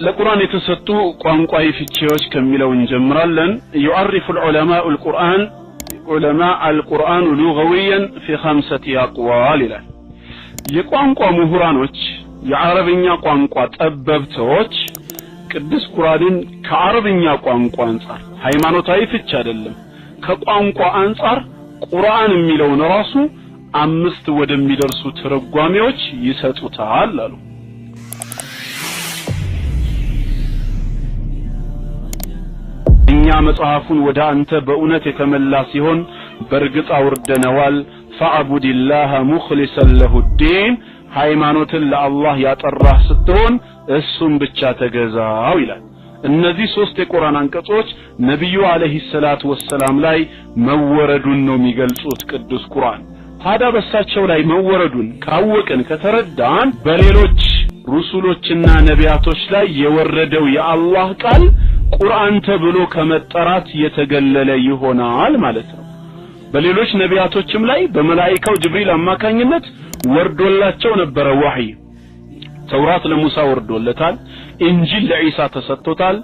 ለቁርአን የተሰጡ ቋንቋዊ ፍቺዎች ከሚለው እንጀምራለን يعرف العلماء القرآن علماء القرآن لغويا في 5 أقوال ይላል የቋንቋ ምሁራኖች የአረብኛ ቋንቋ ጠበብቶች ቅዱስ ቁርአንን ከአረብኛ ቋንቋ አንፃር ሃይማኖታዊ ፍቺ አይደለም ከቋንቋ አንፃር ቁርአን የሚለው ነው ራሱ 5 ወደሚደርሱ ትርጓሜዎች ይሰጡታል አሉ እኛ መጽሐፉን ወደ አንተ በእውነት የተመላ ሲሆን በርግጥ አውርደነዋል ፈአቡዲላህ ሙኽሊሰን ለሁዲን ሃይማኖትን ለአላህ ያጠራህ ስትሆን እሱም ብቻ ተገዛው ይላል እነዚህ 3 የቁርአን አንቀጾች ነብዩ አለይሂ ሰላቱ ወሰለም ላይ መወረዱን ነው የሚገልጹት ቅዱስ ቁርአን ታዲያ በሳቸው ላይ መወረዱን ካወቅን ከተረዳን በሌሎች ሩሱሎችና ነቢያቶች ላይ የወረደው የአላህ ቃል ቁርአን ተብሎ ከመጠራት የተገለለ ይሆናል ማለት ነው በሌሎች ነቢያቶችም ላይ በመላእክቱ ጅብሪል አማካኝነት ወርዶላቸው ነበር ወህይ ተውራት ለሙሳ ወርዶለታል ኢንጂል ለኢሳ ተሰጥቶታል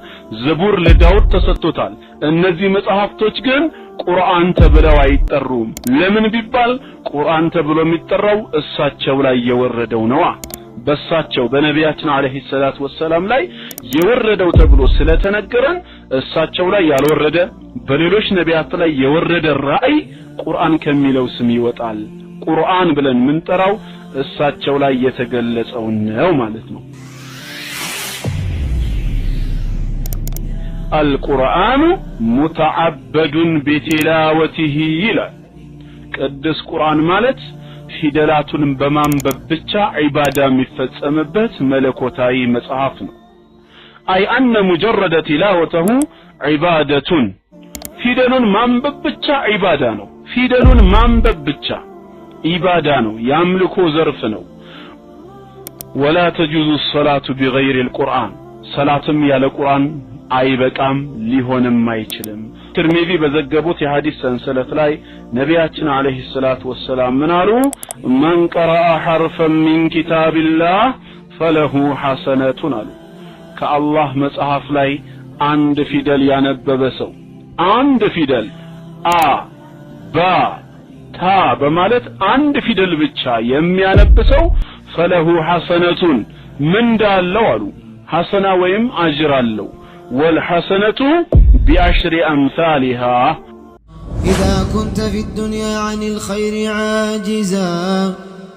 ዘቡር ለዳውድ ተሰጥቶታል እነዚህ መጽሐፍቶች ግን ቁርአን ተብለው አይጠሩም ለምን ቢባል ቁርአን ተብሎ የሚጠራው እሳቸው ላይ የወረደው ነው በሳቸው በነቢያችን አለይሂ ሰላቱ ወሰለም ላይ የወረደው ተብሎ ስለተነገረን እሳቸው ላይ ያልወረደ በሌሎች ነቢያት ላይ የወረደ ራእይ ቁርአን ከሚለው ስም ይወጣል ቁርአን ብለን ምንጠራው እሳቸው ላይ የተገለጸው ነው ማለት ነው القرآن متعبد بتلاوته ይላል ቅዱስ ቁርአን ማለት ፊደላቱን በማንበብ ብቻ ዒባዳ የሚፈጸምበት መለኮታዊ መጽሐፍ ነው አይ አነ ሙጀረድ تلاوته عبادة ፊደሉን ማንበብ ብቻ ዒባዳ ነው ፊደሉን ማንበብ ብቻ ዒባዳ ነው ያምልኮ ዘርፍ ነው ولا تجوز الصلاة بغير القرآن صلاتም ያለ ቁርአን አይበቃም ሊሆንም አይችልም ትርሚዚ በዘገቡት የሐዲስ ሰንሰለት ላይ ነቢያችን አለይሂ ሰላቱ ወሰለም ምናሉ ማን ቀረአ ሐርፈን ሚን ኪታቢላህ ፈለሁ ሐሰነቱን አሉ ከአላህ መጽሐፍ ላይ አንድ ፊደል ያነበበ ሰው አንድ ፊደል አ ባ ታ በማለት አንድ ፊደል ብቻ የሚያነብሰው ፈለሁ ሐሰነቱን ምን ዳለው አሉ ሐሰና ወይም አጅር አለው والحسنة بعشر أمثالها إذا كنت في الدنيا عن الخير عاجزا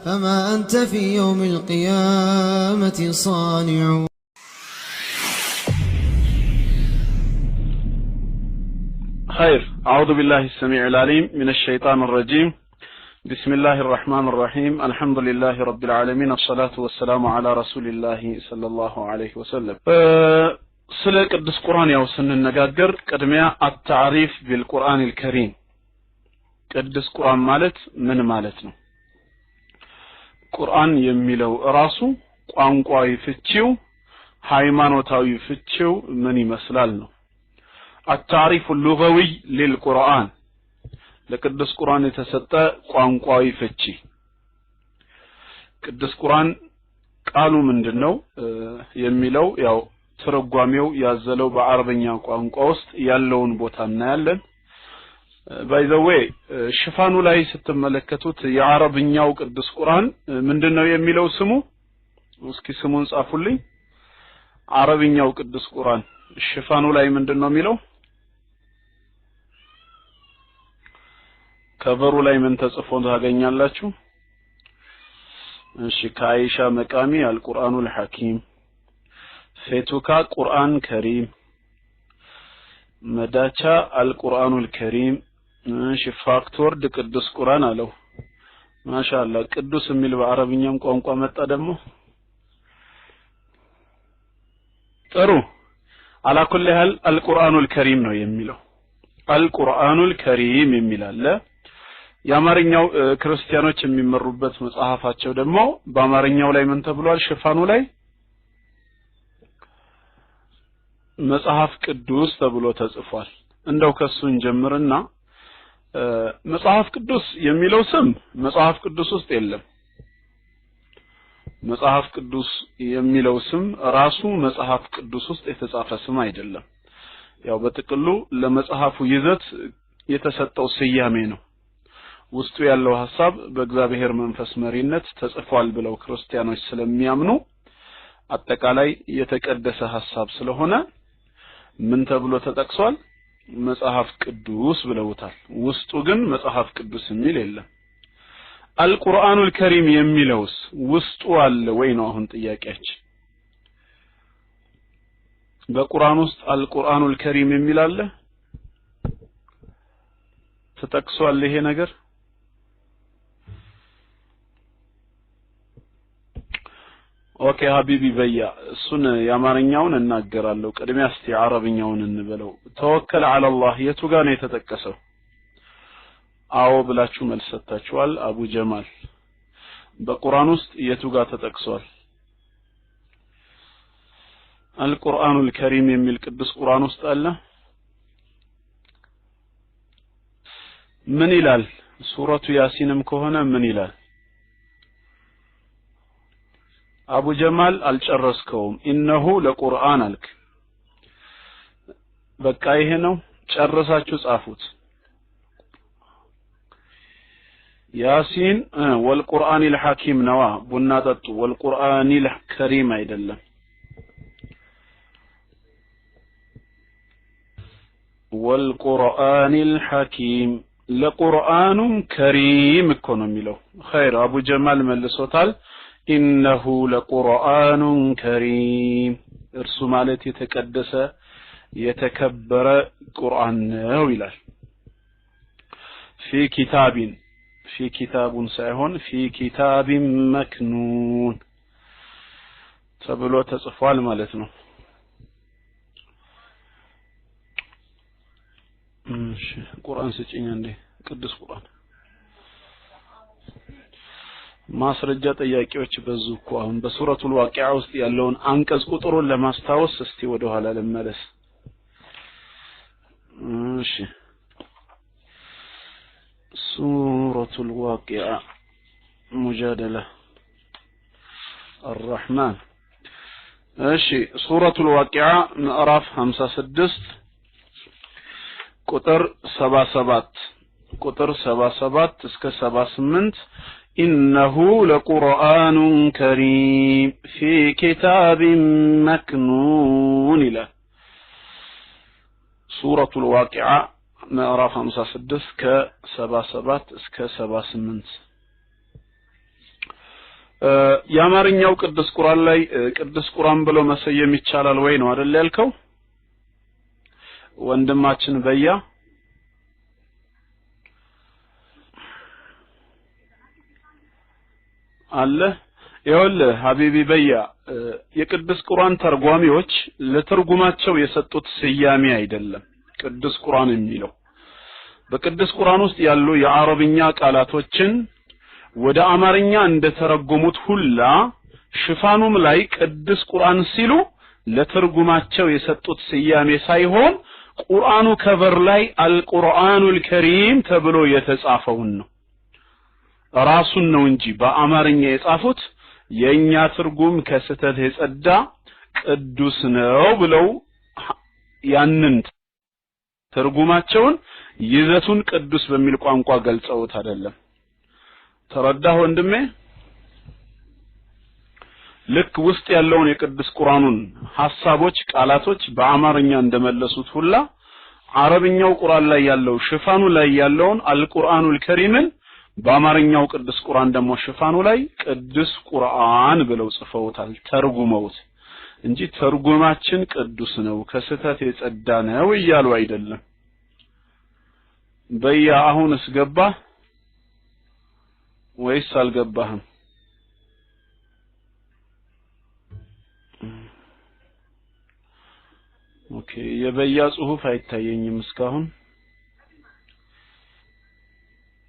فما أنت في يوم القيامة صانع خير أعوذ بالله السميع العليم من الشيطان الرجيم بسم الله الرحمن الرحيم الحمد لله رب العالمين الصلاة والسلام على رسول الله صلى الله عليه وسلم ስለ ቅዱስ ቁርአን ያው ስንነጋገር ቅድሚያ التعريف بالقرآن الكريم ቅዱስ ቁርአን ማለት ምን ማለት ነው ቁርአን የሚለው ራሱ ቋንቋዊ ፍቺው ሃይማኖታዊ ፍቺው ምን ይመስላል ነው التعريف اللغوي للقرآن ለቅዱስ ቁርአን የተሰጠ ቋንቋዊ ፍቺ ቅዱስ ቁርአን ቃሉ ምንድነው የሚለው ያው ትርጓሜው ያዘለው በአረብኛ ቋንቋ ውስጥ ያለውን ቦታ እናያለን by the way ሽፋኑ ላይ ስትመለከቱት የአረብኛው ቅዱስ ቁርአን ምንድነው የሚለው ስሙ እስኪ ስሙን ጻፉልኝ አረብኛው ቅዱስ ቁርአን ሽፋኑ ላይ ምንድነው የሚለው ከበሩ ላይ ምን ተጽፎ ታገኛላችሁ እሺ ከአይሻ መቃሚ አልቁርአኑል ሐኪም ፌቱካ ቁርአን ከሪም መዳቻ አልቁርአኑል ከሪም ሽፋክቶርድ ቅዱስ ቁርአን አለው ማሻአላ ቅዱስ የሚል በአረብኛም ቋንቋ መጣ ደግሞ ጥሩ على كل حال القرآن الكريم ነው የሚለው القرآن الكريم የሚላል ያማርኛው ክርስቲያኖች የሚመሩበት መጽሐፋቸው ደግሞ በአማርኛው ላይ ምን ተብሏል ሽፋኑ ላይ መጽሐፍ ቅዱስ ተብሎ ተጽፏል እንደው ከሱን ጀምርና መጽሐፍ ቅዱስ የሚለው ስም መጽሐፍ ቅዱስ ውስጥ የለም መጽሐፍ ቅዱስ የሚለው ስም ራሱ መጽሐፍ ቅዱስ ውስጥ የተጻፈ ስም አይደለም ያው በጥቅሉ ለመጽሐፉ ይዘት የተሰጠው ስያሜ ነው ውስጡ ያለው ሐሳብ በእግዚአብሔር መንፈስ መሪነት ተጽፏል ብለው ክርስቲያኖች ስለሚያምኑ አጠቃላይ የተቀደሰ ሐሳብ ስለሆነ ምን ተብሎ ተጠቅሷል መጽሐፍ ቅዱስ ብለውታል ውስጡ ግን መጽሐፍ ቅዱስ የሚል የለም አልቁርአኑል ከሪም የሚለውስ ውስጡ አለ ወይ ነው አሁን ጥያቄያችን በቁርአን ውስጥ አልቁርአኑል ከሪም የሚል አለ ተጠቅሷል ይሄ ነገር ኦኬ ሀቢቢ በያ እሱን ያማርኛውን እናገራለሁ ቅድሚያ እስቲ አረብኛውን እንበለው ተወከል على الله የቱ ጋር ነው የተጠቀሰው አዎ ብላችሁ መልስ ሰጣችኋል አቡ ጀማል በቁርአን ውስጥ የቱ ጋር ተጠቅሷል አልቁርአኑል ከሪም የሚል ቅዱስ ቁርአን ውስጥ አለ ምን ይላል ሱረቱ ያሲንም ከሆነ ምን ይላል አቡ ጀማል አልጨረስከውም ኢነሁ ለቁርአን አልክ በቃ ይሄ ነው ጨርሳችሁ ጻፉት ያሲን ወልቁርአኒል ሐኪም ነዋ ቡና ጠጡ ወልቁርአኒል ከሪም አይደለም ወልቁርአኒል ሐኪም ለቁርአኑ ከሪም እኮ ነው የሚለው ኸይር አቡ ጀማል መልሶታል ኢነሁ ለቁርአኑ ከሪም እርሱ ማለት የተቀደሰ የተከበረ ቁርአን ነው ይላል في كتاب ሳይሆን في كتاب مكنون ተብሎ ተጽፏል ማለት ነው እሺ ቁርአን ስጪኝ እንዴ ቅዱስ ቁርአን ማስረጃ ጥያቄዎች በዙኩ አሁን በሱረቱል ዋቂዓ ውስጥ ያለውን አንቀጽ ቁጥሩን ለማስታወስ እስቲ ወደ ኋላ ልመለስ እሺ ሱረቱል ዋቂዓ ሙጃደላ الرحمن እሺ ሱረቱል ዋቂዓ ምዕራፍ 56 ቁጥር 77 እስከ 78 إنه لقرآن كريم في كتاب مكنون إلى سورة الواقعة مأراف 56 ك77 እስከ 78 ያማርኛው ቅዱስ ቁርአን ላይ ቅዱስ ቁርአን ብሎ መሰየም ይቻላል ወይ ነው አይደል ያልከው ወንድማችን በያ አለ ይኸውልህ ሀቢቢ በያ የቅዱስ ቁርአን ተርጓሚዎች ለትርጉማቸው የሰጡት ስያሜ አይደለም ቅዱስ ቁርአን የሚለው በቅዱስ ቁርአን ውስጥ ያሉ የአረብኛ ቃላቶችን ወደ አማርኛ እንደተረጎሙት ሁላ ሽፋኑም ላይ ቅዱስ ቁርአን ሲሉ ለትርጉማቸው የሰጡት ስያሜ ሳይሆን ቁርአኑ ከቨር ላይ አልቁርአኑል ከሪም ተብሎ የተጻፈውን ነው ራሱን ነው እንጂ በአማርኛ የጻፉት የኛ ትርጉም ከስተት የጸዳ ቅዱስ ነው ብለው ያንን ትርጉማቸውን ይዘቱን ቅዱስ በሚል ቋንቋ ገልጸውት አይደለም ተረዳህ ወንድሜ ልክ ውስጥ ያለውን የቅዱስ ቁርአኑን ሐሳቦች ቃላቶች በአማርኛ እንደመለሱት ሁላ አረብኛው ቁርአን ላይ ያለው ሽፋኑ ላይ ያለውን አልቁርአኑል ከሪምን በአማርኛው ቅዱስ ቁርአን ደግሞ ሽፋኑ ላይ ቅዱስ ቁርአን ብለው ጽፈውታል ተርጉመውት እንጂ ተርጉማችን ቅዱስ ነው ከስተት የጸዳ ነው እያሉ አይደለም በያ አሁንስ ገባ ወይስ አልገባህም ኦኬ የበያ ጽሁፍ አይታየኝም እስካሁን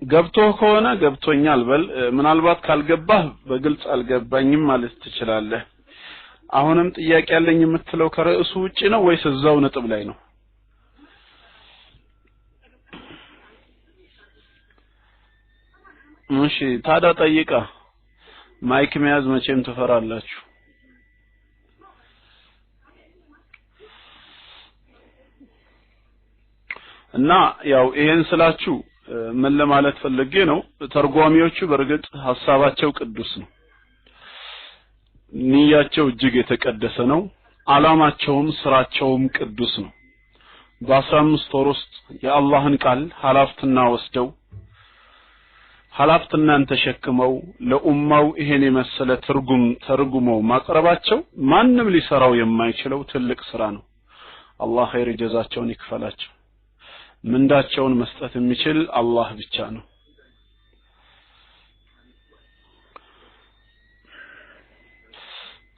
ገብቶ ከሆነ ገብቶኛል በል ምናልባት ካልገባህ በግልጽ አልገባኝም ማለት ትችላለህ አሁንም ጥያቄ ያለኝ የምትለው ከርዕሱ ውጪ ነው ወይስ እዛው ነጥብ ላይ ነው እሺ ታዲያ ጠይቃ ማይክ መያዝ መቼም ትፈራላችሁ እና ያው ይሄን ስላችሁ ምን ለማለት ፈልጌ ነው ተርጓሚዎቹ በርግጥ ሐሳባቸው ቅዱስ ነው ንያቸው እጅግ የተቀደሰ ነው ዓላማቸውም ስራቸውም ቅዱስ ነው በ15 ወር ውስጥ የአላህን ቃል ሐላፍትና ወስደው ሐላፍትናን ተሸክመው ለኡማው ይሄን የመሰለ ተርጉመው ማቅረባቸው ማንም ሊሰራው የማይችለው ትልቅ ስራ ነው አላህ ኸይር ጀዛቸውን ይክፈላቸው ምንዳቸውን መስጠት የሚችል አላህ ብቻ ነው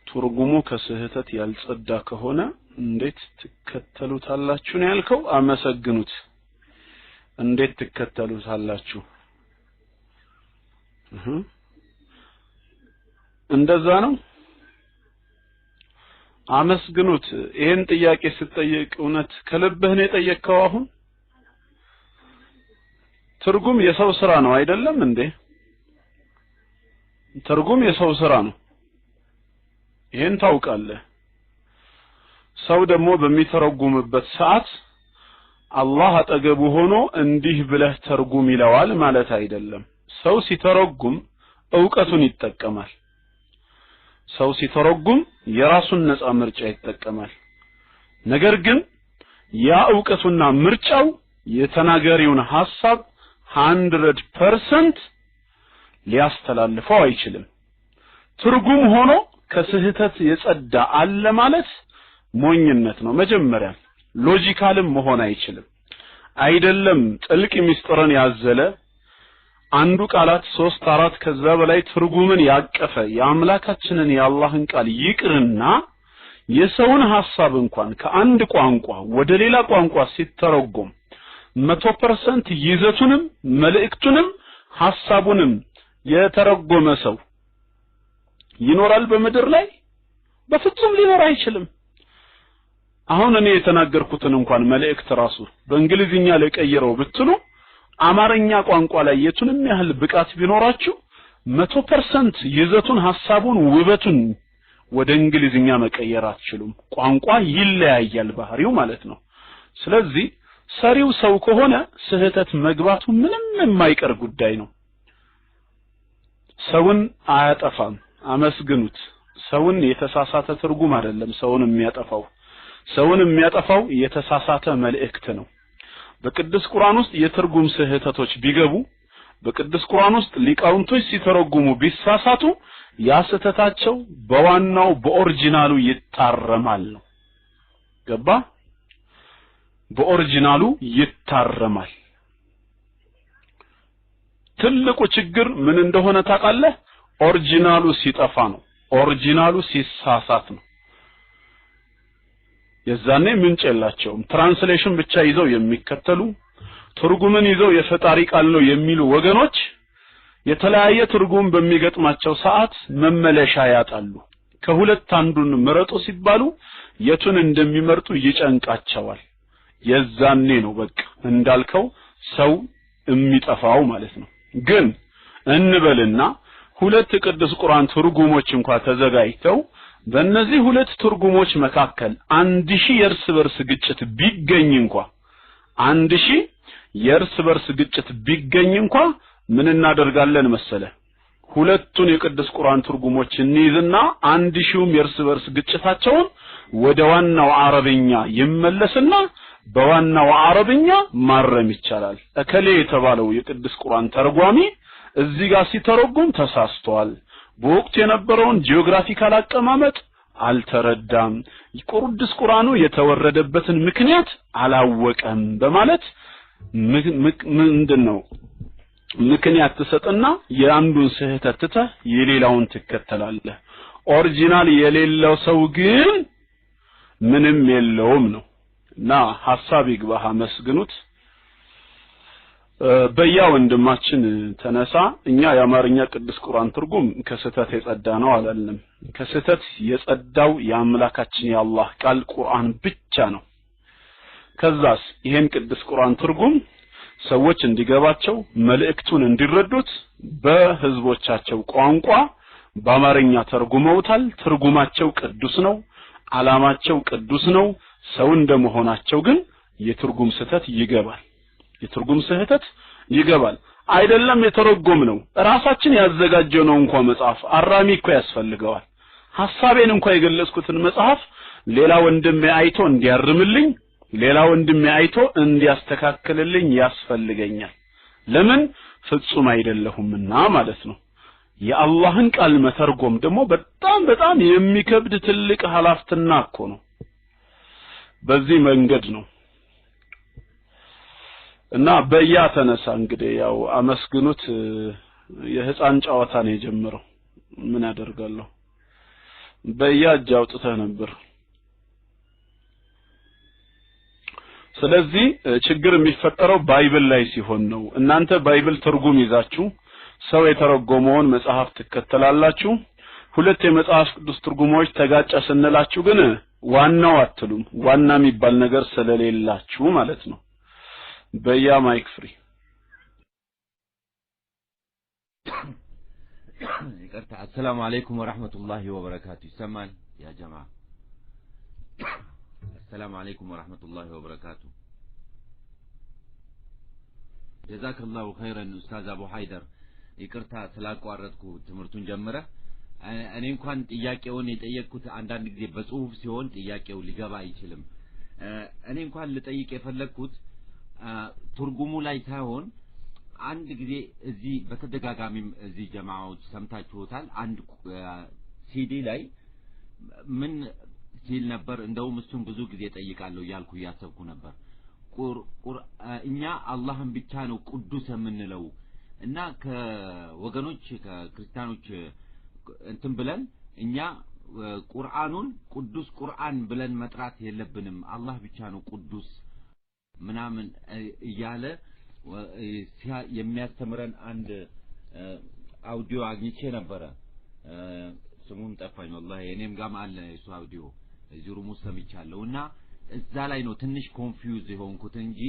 ትርጉሙ ከስህተት ያልጸዳ ከሆነ እንዴት ትከተሉታላችሁ ነው ያልከው አመሰግኑት እንዴት ትከተሉታላችሁ እንደዛ ነው አመስግኑት ይሄን ጥያቄ ስትጠይቅ እውነት ከልብህ ነው የጠየቅከው አሁን ትርጉም የሰው ስራ ነው አይደለም እንዴ ትርጉም የሰው ስራ ነው ይሄን ታውቃለህ ሰው ደግሞ በሚተረጉምበት ሰዓት አላህ አጠገቡ ሆኖ እንዲህ ብለህ ተርጉም ይለዋል ማለት አይደለም ሰው ሲተረጉም ዕውቀቱን ይጠቀማል ሰው ሲተረጉም የራሱን ነፃ ምርጫ ይጠቀማል ነገር ግን ያ ዕውቀቱና ምርጫው የተናጋሪውን ሐሳብ 100% ሊያስተላልፈው አይችልም ትርጉም ሆኖ ከስህተት የጸዳ አለ ማለት ሞኝነት ነው መጀመሪያ ሎጂካልም መሆን አይችልም አይደለም ጥልቅ ሚስጥርን ያዘለ አንዱ ቃላት 3-4 ከዛ በላይ ትርጉምን ያቀፈ የአምላካችንን የአላህን ቃል ይቅርና የሰውን ሐሳብ እንኳን ከአንድ ቋንቋ ወደ ሌላ ቋንቋ ሲተረጎም 100% ይዘቱንም መልእክቱንም ሐሳቡንም የተረጎመ ሰው ይኖራል በመድር ላይ በፍጹም ሊኖር አይችልም አሁን እኔ የተናገርኩትን እንኳን መልእክት ራሱ በእንግሊዝኛ ለቀይረው ብትሉ አማርኛ ቋንቋ ላይ የቱንም ያህል ብቃት ቢኖራችሁ 100% ይዘቱን ሐሳቡን ውበቱን ወደ እንግሊዝኛ መቀየር አትችሉም ቋንቋ ይለያያል ባህሪው ማለት ነው ስለዚህ ሰሪው ሰው ከሆነ ስህተት መግባቱ ምንም የማይቀር ጉዳይ ነው ሰውን አያጠፋም አመስግኑት ሰውን የተሳሳተ ትርጉም አይደለም ሰውን የሚያጠፋው የተሳሳተ መልእክት ነው በቅዱስ ቁርአን ውስጥ የትርጉም ስህተቶች ቢገቡ በቅዱስ ቁርአን ውስጥ ሊቃውንቶች ሲተረጉሙ ቢሳሳቱ ያ ስህተታቸው በዋናው በኦሪጂናሉ ይታረማል ነው ገባ በኦሪጂናሉ ይታረማል ትልቁ ችግር ምን እንደሆነ ታውቃለህ ኦሪጂናሉ ሲጠፋ ነው ኦሪጂናሉ ሲሳሳት ነው የዛኔ ምንጭ የላቸውም ትራንስሌሽን ብቻ ይዘው የሚከተሉ ትርጉምን ይዘው የፈጣሪ ቃል ነው የሚሉ ወገኖች የተለያየ ትርጉም በሚገጥማቸው ሰዓት መመለሻ ያጣሉ ከሁለት አንዱን ምረጡ ሲባሉ የቱን እንደሚመርጡ ይጨንቃቸዋል የዛኔ ነው በቃ እንዳልከው ሰው የሚጠፋው ማለት ነው ግን እንበልና ሁለት ቅዱስ ቁርአን ትርጉሞች እንኳን ተዘጋጅተው በእነዚህ ሁለት ትርጉሞች መካከል 1000 የእርስ በርስ ግጭት ቢገኝ እንኳን 1000 የእርስ በርስ ግጭት ቢገኝ እንኳን ምን እናደርጋለን መሰለ ሁለቱን የቅዱስ ቁርአን ትርጉሞች እንይዝና 1000ም የእርስ በርስ ግጭታቸውን ወደ ዋናው አረብኛ ይመለስና በዋናው አረብኛ ማረም ይቻላል እከሌ የተባለው የቅዱስ ቁርአን ተርጓሚ እዚህ ጋር ሲተረጉም ተሳስቷል በወቅቱ የነበረውን ጂኦግራፊካል አቀማመጥ አልተረዳም ቅዱስ ቁርአኑ የተወረደበትን ምክንያት አላወቀም በማለት ምንድነው ምክንያት ተሰጠና የአንዱን ስህተት ትተህ የሌላውን ትከተላለህ ኦሪጂናል የሌለው ሰው ግን ምንም የለውም ነው እና ሐሳብ ይግባህ መስግኑት በያ ወንድማችን ተነሳ እኛ የአማርኛ ቅዱስ ቁርአን ትርጉም ከስህተት የጸዳ ነው አላልንም ከስህተት የጸዳው የአምላካችን የአላህ ቃል ቁርአን ብቻ ነው ከዛስ ይሄን ቅዱስ ቁርአን ትርጉም ሰዎች እንዲገባቸው መልእክቱን እንዲረዱት በህዝቦቻቸው ቋንቋ በአማርኛ ተርጉመውታል ትርጉማቸው ቅዱስ ነው ዓላማቸው ቅዱስ ነው ሰው እንደመሆናቸው ግን የትርጉም ስህተት ይገባል አይደለም የተረጎም ነው ራሳችን ያዘጋጀው ነው እንኳን መጽሐፍ አራሚ እኮ ያስፈልገዋል ሐሳቤን እንኳን የገለጽኩትን መጽሐፍ ሌላ ወንድሜ አይቶ እንዲያርምልኝ ሌላ ወንድሜ አይቶ እንዲያስተካክልልኝ ያስፈልገኛል ለምን ፍጹም አይደለሁምና ማለት ነው የአላህን ቃል መተርጎም ደግሞ በጣም የሚከብድ ትልቅ ኃላፊነት እኮ ነው በዚህ መንገድ ነው እና በያተነሳ እንግዲህ ያው አመስግኑት የህፃን ጨዋታ ነው የጀመረው ምን አደርጋለሁ በያጃውጥተህ ነበር ስለዚህ ችግር የሚፈጠረው ባይብል ላይ ሲሆን ነው እናንተ ባይብል ትርጉም ይዛችሁ ሰው የተረጎመውን መጽሐፍ ተከተላላችሁ ሁለት የመጽሐፍ ቅዱስ ትርጉሞች ተጋጨ ስንላችሁ ግን ዋናው አትሉም ዋና የሚባል ነገር ስለሌላችሁ ማለት ነው በያ ማይክ ፍሪ ይቅርታ السلام عليكم ورحمة الله وبركاته ይሰማል يا جماعة السلام عليكم ورحمة الله وبركاته جزاك الله خيرا أستاذ أبو حيدر ይቅርታ ስላቋረጥኩ ትምርቱን ጀመረ እኔ እንኳን ጥያቄውን የጠየቅኩት አንዳንድ ጊዜ በጽሁፍ ሲሆን ጥያቄው ሊገባ አይችልም እኔ እንኳን ልጠይቅ የፈለኩት ትርጉሙ ላይ ሳይሆን አንድ ጊዜ እዚህ በተደጋጋሚም እዚህ ጀማዓዎች ሰምታችሁታል አንድ ሲዲ ላይ ምን ሲል ነበር እንደውም እሱን ብዙ ጊዜ ጠይቃለሁ ያልኩ ያሰብኩ ነበር እኛ አላህን ብቻ ነው ቅዱስ የምንለው እና ከወገኖች ከክርስቲያኖች እንትን ብለን እኛ ቁርአኑን ቅዱስ ቁርአን ብለን መጥራት የለብንም አላህ ብቻ ነው ቅዱስ ምናምን እያለ የሚያስተምረን አንድ አውዲዮ አግኝቼ ነበር ስሙን ጠፋኝ والله እኔም ጋር አለ እሱ አውዲዮ እዚህ ሩሙ ሰምቻለሁና እዛ ላይ ነው ትንሽ ኮንፊውዝ የሆንኩት እንጂ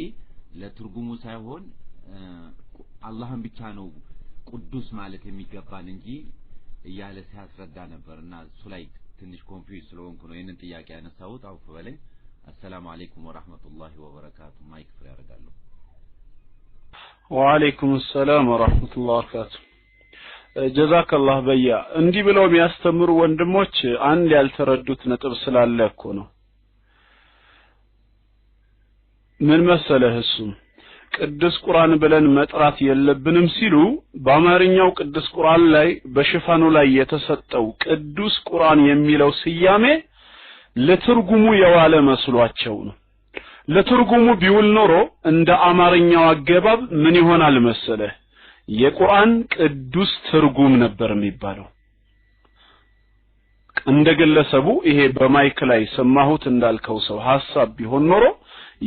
ለትርጉሙ ሳይሆን አላህን ብቻ ነው ቅዱስ ማለት የሚገባን እንጂ እያለ ሲያስረዳ ነበርና እሱ ላይ ትንሽ ኮንፊውዝ ስለሆንኩ ነው ይሄንን ጥያቄ ያነሳሁት አውፍ በለኝ السلام عليكم ورحمة الله وبركاته ማይክ ፍሪ ያደርጋለሁ وعليكم السلام ورحمة الله وبركاته جزاك الله በያ እንዲህ ብለው የሚያስተምሩ ወንድሞች አንድ ያልተረዱት ነጥብ ስላለ እኮ ነው ምን መሰለህ እሱ ቅዱስ ቁርአን ብለን መጥራት የለብንም ሲሉ በአማርኛው ቅዱስ ቁርአን ላይ በሽፋኑ ላይ የተሰጠው ቅዱስ ቁርአን የሚለው ስያሜ ለትርጉሙ የዋለ መስሏቸው ነው ለትርጉሙ ቢውል ኖሮ እንደ አማርኛው አገባብ ምን ይሆናል መሰለህ የቁርአን ቅዱስ ትርጉም ነበር የሚባለው እንደገለሰቡ ይሄ በማይክ ላይ ሰማሁት እንዳልከው ሰው ሐሳብ ቢሆን ኖሮ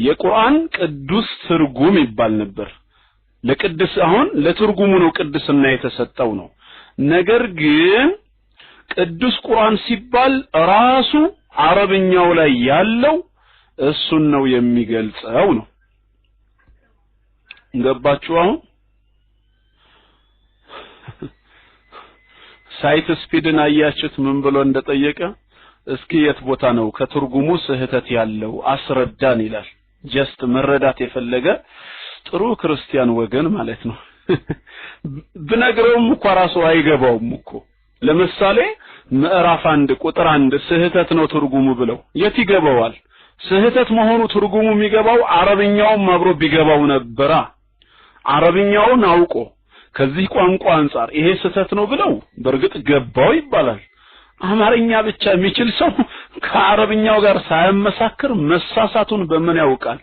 የቁርአን ቅዱስ ትርጉም ይባል ነበር ለቅዱስ አሁን ለትርጉሙ ነው ቅዱስና የተሰጠው ነው ነገር ግን ቅዱስ ቁርአን ሲባል ራሱ አረብኛው ላይ ያለው እሱን ነው የሚገልጸው ነው ገባችሁ አሁን ሳይት ስፒድን አያችሁት ምን ብሎ እንደጠየቀ እስኪ የት ቦታ ነው ከትርጉሙ ስህተት ያለው አስረዳን ይላል ጀስት መረዳት የፈለገ ጥሩ ክርስቲያን ወገን ማለት ነው ብነግረውም እኮ ራሱ አይገባውም እኮ ለምሳሌ ምዕራፍ 1 ቁጥር 1 ስህተት ነው ትርጉሙ ብለው የት ይገባዋል ስህተት መሆኑ ትርጉሙ የሚገባው አረብኛውም አብሮ ቢገባው ነበር አረብኛውን አውቆ ከዚህ ቋንቋ አንፃር ይሄ ስህተት ነው ብለው በርግጥ ገባው ይባላል አማርኛ ብቻ የሚችል ሰው ከአረብኛው ጋር ሳይመሳከር መሳሳቱን በምን ያውቃል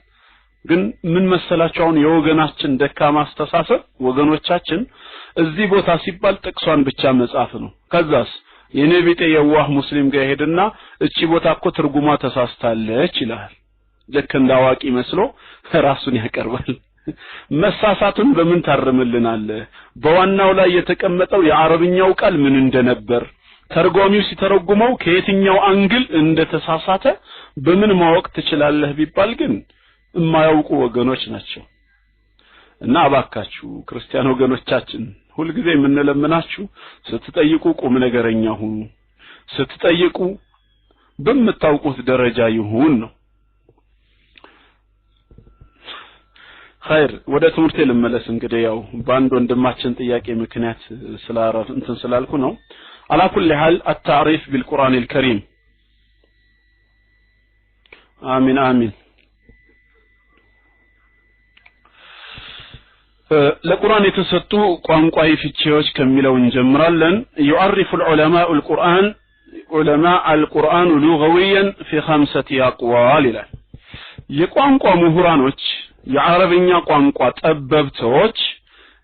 ግን ምን መሰላችሁ አሁን የወገናችን ደካማ አስተሳሰብ ወገኖቻችን እዚህ ቦታ ሲባል ጥቅሷን ብቻ መጻፍ ነው ከዛስ የነቢጤ የዋህ ሙስሊም ጋር ሄድና እቺ ቦታ እኮ ትርጉማ ተሳስታለች ይላል ልክ እንዳዋቂ መስሎ ራሱን ያቀርባል መሳሳቱን በምን ታርምልናል በዋናው ላይ የተቀመጠው የአረብኛው ቃል ምን እንደነበር ተርጓሚው ሲተረጉመው ከየትኛው አንግል እንደተሳሳተ በምን ማወቅ ትችላለህ ቢባል ግን የማያውቁ ወገኖች ናቸው እና አባካችሁ ክርስቲያን ወገኖቻችን ሁሉ ጊዜ የምንለምናችሁ ስትጠይቁ ቁም ነገረኛ ሁኑ ስትጠይቁ በመታውቁት ደረጃ ይሁን ነው خير ወደ ትምህርቴ ልመለስ እንግዲህ ያው ባንድ ወንድማችን ጥያቄ ምክንያት ስላረፍ እንትን ስላልኩ ነው على كل حال التعريف بالقرآن الكريم آمين آمين ለቁርአን የተሰጡ ቋንቋዊ ፍቺዎች ከሚለው እንጀምራለን يعرف العلماء القرآن علماء القرآن لغويا في 5 أقوال ይላል የቋንቋ ምሁራኖች የአረብኛ ቋንቋ ጠበብቶች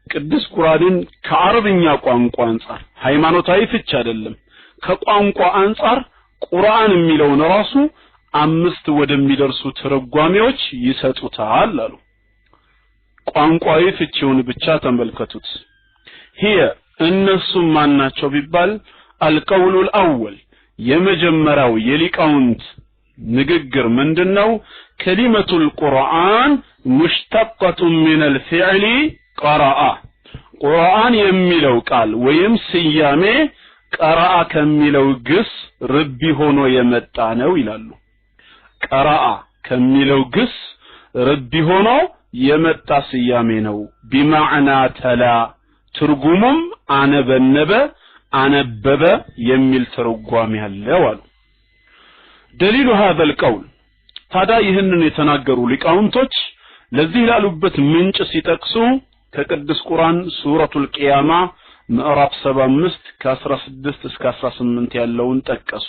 ቅዱስ ቁርአንን ከአረብኛ ቋንቋ አንፃር ሃይማኖታዊ ፍቺ አይደለም ከቋንቋ አንፃር ቁርአን የሚለውን ራሱ 5 ወደሚደርሱ ትርጓሜዎች ይሰጡታል አሉ ቋንቋዊ ፍቺውን ብቻ ተመልከቱት هي እነሱ ማናቸው ቢባል القول الأول የመጀመሪያው የሊቃውንት ንግግር ምንድነው كلمة القرآن مشتقة من الفعل قرأ قرآن የሚለው ቃል ወይም ስያሜ قرأ ከሚለው ግስ ርቢ ሆኖ የመጣ ነው ይላሉ قرأ ከሚለው ግስ ርቢ ሆኖ የመጣ ስያሜ ነው بمعنى تلا ትርጉሙም አነበነበ አነበበ የሚል ትርጓሜ ያለው አሉ دليل هذا القول ታዲያ ይህንን የተናገሩ ሊቃውንቶች ለዚህ ላሉበት ምንጭ ሲጠቅሱ ከቅዱስ ቁርአን ሱረቱል ቂያማ ምዕራፍ 75 ከ16 እስከ 18 ያለውን ጠቀሱ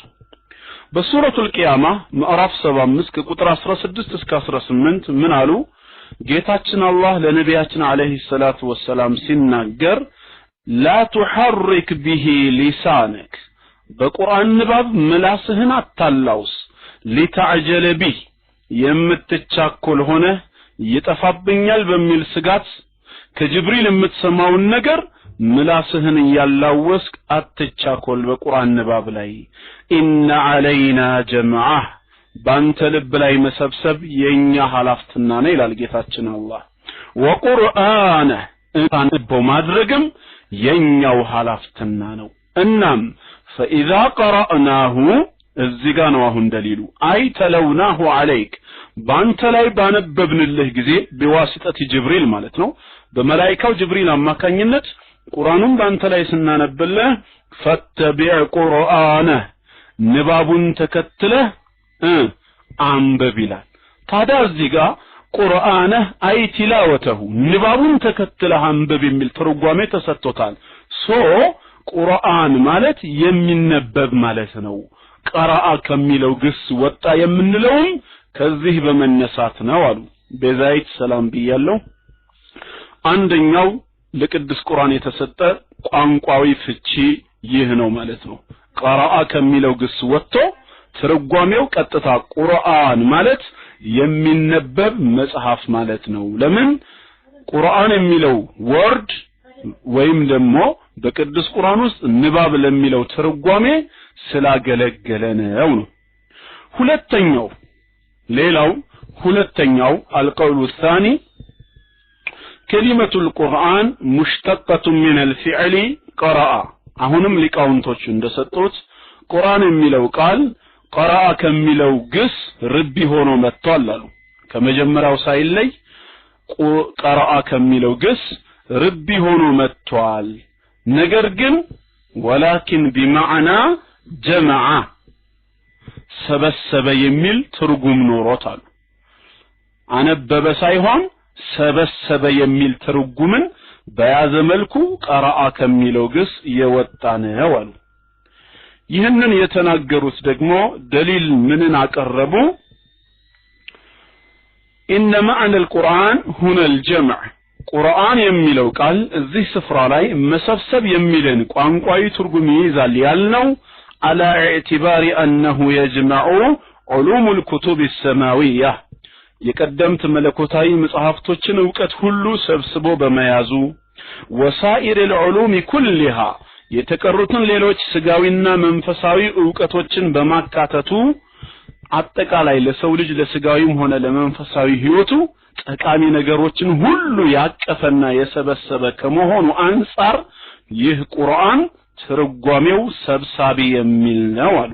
በሱረቱል ቂያማ ምዕራፍ 75 ከቁጥር 16 እስከ 18 ምን አሉ ጌታችን አላህ ለነቢያችን አለይሂ ሰላቱ ወሰላም ሲናገር لا تحرك به لسانك በቁርአን ንባብ ምላስህን አታላውስ لتعجل به የምትቻኮል ሆነ ይጠፋብኛል በሚል ስጋት ከጅብሪል የምትሰማውን ነገር ምላስህን ያላወስክ አትቻኮል በቁርአን ንባብ ላይ ኢነ علينا جمعه ባንተ ልብ ላይ መሰብሰብ የኛ ሐላፍትና ነው ይላል ጌታችን አላህ ወቁርአነ አንቦ ማድረግም የኛው ሐላፍትና ነው እናም فاذا قرأناه እዚህ ጋር ነው አሁን ደሊሉ አይ ተለውናሁ عليك ባንተ ላይ ባነበብንልህ ጊዜ በዋስጠት ጅብሪል ማለት ነው በመላእክው ጅብሪል አማካኝነት ቁርአኑን ባንተ ላይ ስናነብልህ ፈተቢዕ ቁርአነ ንባቡን ተከትለህ አንብብ ይላል ታዲያ እዚህ ጋር ቁርአነ አይ ቲላወተሁ ንባቡን ተከትለህ አንብብ የሚል ትርጓሜ ተሰጥቶታል ሶ ቁርአን ማለት የሚነበብ ማለት ነው ቀራአ ከሚለው ግስ ወጣ የምንለውም ከዚህ በመነሳት ነው አሉ በዛይት ሰላም ብያለሁ አንደኛው ለቅዱስ ቁርአን የተሰጠ ቋንቋዊ ፍቺ ይህ ነው ማለት ነው ቀራአ ከሚለው ግስ ወጥቶ ትርጓሜው ቀጥታ ቁርአን ማለት የሚነበብ መጽሐፍ ማለት ነው ለምን ቁርአን የሚለው ወርድ ወይም ደግሞ በቅዱስ ቁርአን ውስጥ ንባብ ለሚለው ትርጓሜ ስላገለገለ ነው ሁለተኛው القول الثاني كلمة القرآن مشتقة من الفعل قرأ አሁንም ሊቃውንቶች እንደሰጡት ቁርአን የሚለው ቃል قرأ ከሚለው ግስ ርቢ ሆኖ መጥቷል አሉ ከመጀመሪያው ሳይለይ قرأ ከሚለው ግስ ርቢ ሆኖ መጥቷል ነገር ግን ولكن بمعنى جمع ሰበሰበ የሚል ትርጉም ኖሮታል አነበበ ሳይሆን ሰበሰበ የሚል ትርጉምን በያዘ መልኩ ቀራአ ከሚለው ግስ የወጣ ነው አሉ ይህንን የተናገሩት ደግሞ ደሊል ምንን አቀረቡ ان معنى القرآن هنا الجمع ቁርአን የሚለው ቃል እዚህ ስፍራ ላይ መሰብሰብ የሚልን ቋንቋዊ ትርጉም ይይዛል ያልነው على اعتبار انه يجمع علوم الكتب السماويه የቀደምት መለኮታዊ መጽሐፍቶችን ዕውቀት ሁሉ ሰብስቦ በመያዙ وسائر العلوم كلها የተቀሩትን ሌሎች ስጋዊና መንፈሳዊ ዕውቀቶችን በማካተቱ አጠቃላይ ለሰው ልጅ ለስጋዊም ሆነ ለመንፈሳዊ ህይወቱ ጠቃሚ ነገሮችን ሁሉ ያቀፈና የሰበሰበ ከመሆኑ አንፃር ይህ ቁርአን ትርጓሜው ሰብሳቢ የሚል ነው አሉ።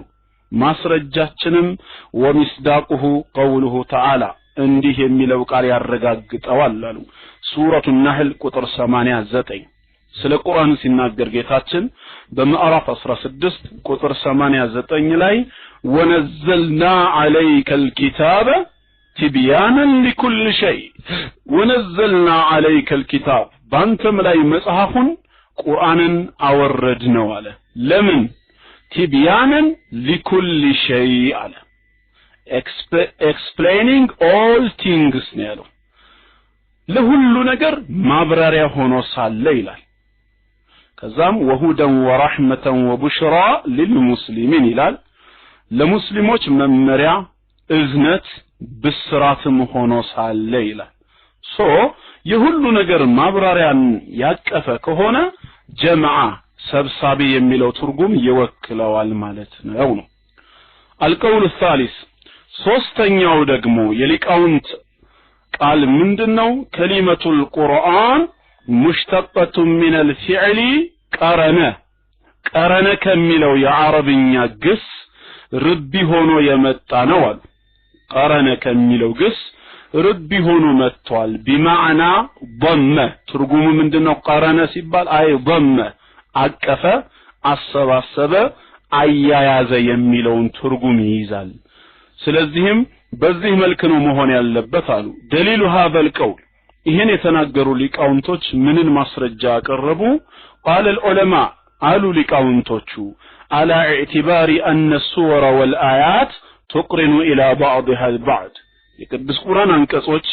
ማስረጃችንም ወሚስዳቁሁ ቀውሉሁ ተዓላ እንዲህ የሚለው ቃል ያረጋግጠዋል አሉ። ሱረቱ ነህል ቁጥር 89 ስለ ቁርአን ሲናገር ጌታችን በምዕራፍ 16 ቁጥር 89 ላይ ወነዘልና ዐለይከል ኪታበ ቲብያናን ሊኩል ሸይ ወነዘልና ዐለይከል ኪታብ ባንተም ላይ መጽሐፉን ቁርአንን አወረድነው አለ። ለምን? ቲብያናን ሊኩል ሸይ አለ። explaining all things ነው ያለው። ለሁሉ ነገር ማብራሪያ ሆኖ ሳለ ይላል። ከዛም ወሁደን ወራህመተን ወቡሽራ ሊልሙስሊሚን ይላል። ለሙስሊሞች መመሪያ እዝነት ብስራትም ሆኖ ሳለ ይላል። የሁሉ ነገር ማብራሪያን ያቀፈ ከሆነ ጀማዓ ሰብሳቢ የሚለው ትርጉም ይወክለዋል ማለት ነው። አልቀውል الثالث ሶስተኛው ደግሞ የሊቃውንት ቃል ምንድነው? ከሊመቱል ቁርአን ሙሽተቀቱ ሚነል ፊዕሊ ቀረነ ከሚለው የአረብኛ ግስ ርቢ ሆኖ የመጣ ነው አሉ። ቀረነ ከሚለው ግስ ርቢ ሆኖ መጥቷል። ቢማዕና ضመ ትርጉሙ ምንድነው? ቀረነ ሲባል አይ ضመ አቀፈ፣ አሰባሰበ፣ አያያዘ የሚለውን ትርጉም ይይዛል። ስለዚህም በዚህ መልክ ነው መሆን ያለበት አሉ። ደሊሉ هذا القول ይሄን የተናገሩ ሊቃውንቶች ምንን ማስረጃ አቀረቡ? قال العلماء አሉ ሊቃውንቶቹ على اعتبار أن السور والآيات تقرن إلى بعضها البعض የቅዱስ ቁርአን አንቀጾች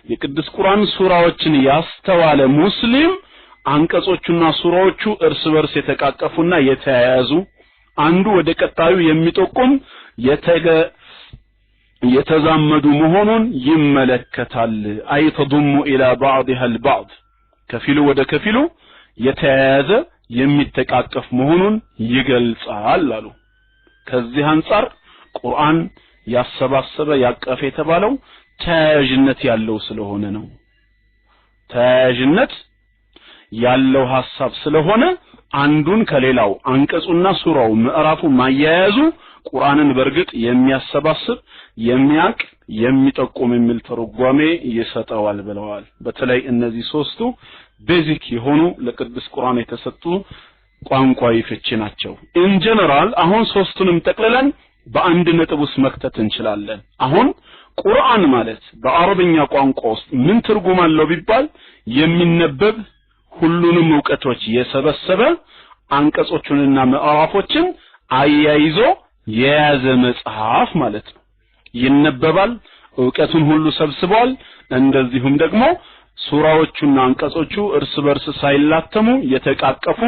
የቅዱስ ቁርአን ሱራዎችን ያስተዋለ ሙስሊም አንቀጾቹና ሱራዎቹ እርስ በርስ የተቃቀፉና የተያያዙ አንዱ ወደ ቀጣዩ የሚጠቁም የተዛመዱ መሆኑን ይመለከታል። አይ ተضم الى بعضها البعض ከፊሉ ወደ ከፊሉ የተያያዘ የሚተቃቀፍ መሆኑን ይገልጻል አሉ። ከዚህ አንፃር ቁርአን ያሰባሰበ ያቀፈ የተባለው ተያያዥነት ያለው ስለሆነ ነው። ተያያዥነት ያለው ሐሳብ ስለሆነ አንዱን ከሌላው አንቀጹና ሱራው ምዕራፉ ማያያዙ ቁርአንን በርግጥ የሚያሰባስብ የሚያቅ የሚጠቁም የሚል ተርጓሜ ይሰጣዋል ብለዋል። በተለይ እነዚህ ሶስቱ ቤዚክ የሆኑ ለቅዱስ ቁርአን የተሰጡ ቋንቋዊ ፍቺ ናቸው። ኢን ጀነራል አሁን ሶስቱንም ጠቅልለን በአንድ ነጥብ ውስጥ መክተት እንችላለን። አሁን ቁርአን ማለት በአረብኛ ቋንቋ ውስጥ ምን ትርጉም አለው ቢባል የሚነበብ ሁሉንም ዕውቀቶች የሰበሰበ አንቀጾቹንና ምዕራፎችን አያይዞ የያዘ መጽሐፍ ማለት ነው። ይነበባል፣ ዕውቀቱን ሁሉ ሰብስቧል። እንደዚሁም ደግሞ ሱራዎቹና አንቀጾቹ እርስ በርስ ሳይላተሙ የተቃቀፉ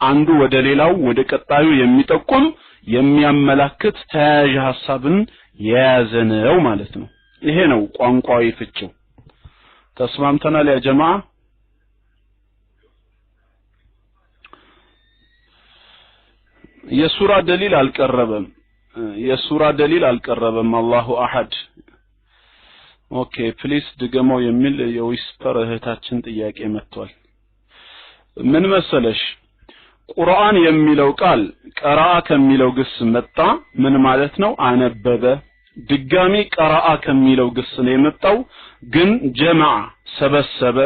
አንዱ ወደ ሌላው ወደ ቀጣዩ የሚጠቁም የሚያመላክት ተያያዥ ሐሳብን የያዘ ነው ማለት ነው። ይሄ ነው ቋንቋዊ ፍቺው። ተስማምተናል ያ ጀማዓ? የሱራ ደሊል አልቀረበም። አላሁ አሐድ። ኦኬ ፕሊስ ድገመው የሚል የዊስፐር እህታችን ጥያቄ መጥቷል። ምን መሰለሽ ቁርአን የሚለው ቃል ቀራአ ከሚለው ግስ መጣ። ምን ማለት ነው? አነበበ። ድጋሚ ቀራአ ከሚለው ግስ ነው የመጣው፣ ግን ጀማዓ ሰበሰበ።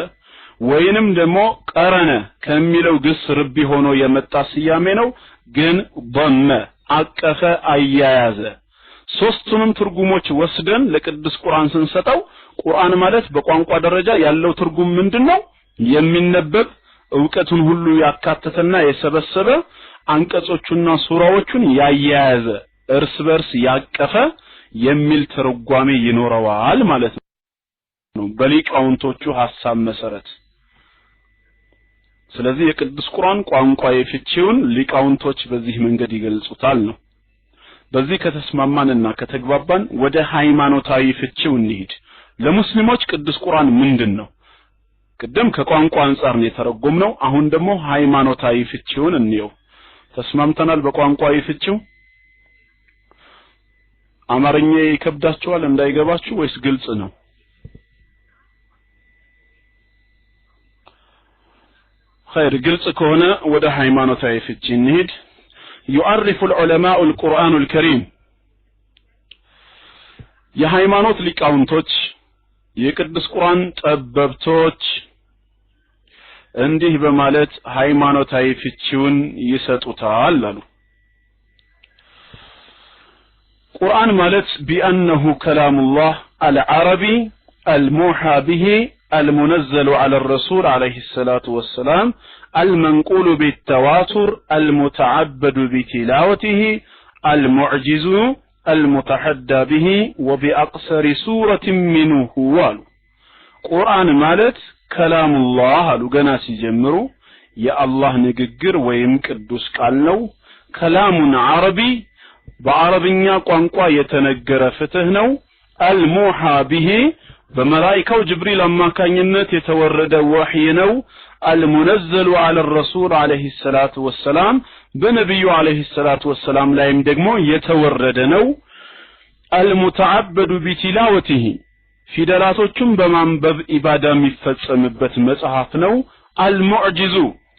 ወይንም ደግሞ ቀረነ ከሚለው ግስ ርቢ ሆኖ የመጣ ስያሜ ነው፣ ግን ضመ አቀፈ፣ አያያዘ። ሶስቱንም ትርጉሞች ወስደን ለቅዱስ ቁርአን ስንሰጠው ቁርአን ማለት በቋንቋ ደረጃ ያለው ትርጉም ምንድነው? የሚነበብ ዕውቀቱን ሁሉ ያካተተና የሰበሰበ አንቀጾቹና ሱራዎቹን ያያያዘ እርስ በርስ ያቀፈ የሚል ትርጓሜ ይኖረዋል ማለት ነው በሊቃውንቶቹ ሐሳብ መሰረት። ስለዚህ የቅዱስ ቁርአን ቋንቋዊ ፍቺውን ሊቃውንቶች በዚህ መንገድ ይገልጹታል ነው። በዚህ ከተስማማንና ከተግባባን ወደ ሃይማኖታዊ ፍቺው እንሂድ። ለሙስሊሞች ቅዱስ ቁርአን ምንድነው? ቅድም ከቋንቋ አንፃር ነው የተረጎምነው። አሁን ደግሞ ሃይማኖታዊ ፍቺውን እንየው። ተስማምተናል በቋንቋዊ ፍቺው? አማርኛ ይከብዳችኋል እንዳይገባችሁ ወይስ ግልጽ ነው? خير قلت كهنا وده هيمانة في النهد يعرف العلماء القرآن الكريم يا هيمانة لك أونتوش يقدس قرآن تأببتوش እንዲህ በማለት ሃይማኖታዊ ፍቺውን ይሰጡታል አሉ ቁርአን ማለት بأنه كلام الله العربي الموحى به المنزل على الرسول عليه الصلاة والسلام المنقول بالتواتر المتعبد بتلاوته المعجز المتحدى به وبأقصر سورة منه قرآن مالت كلام الله لغنا سيجمرو يا الله نغغر ويم قدوس قال نو كلام عربي بعربኛ ቋንቋ የተነገረ ፍትህ ነው الموحى به በመላእክው ጅብሪል አማካኝነት የተወረደ ወህይ ነው المنزل على الرسول عليه الصلاه والسلام በነብዩ عليه الصلاه والسلام ላይም ደግሞ የተወረደ ነው المتعبد بتلاوته ፊደላቶቹን በማንበብ ኢባዳ የሚፈጸምበት መጽሐፍ ነው አልሙዕጂዙ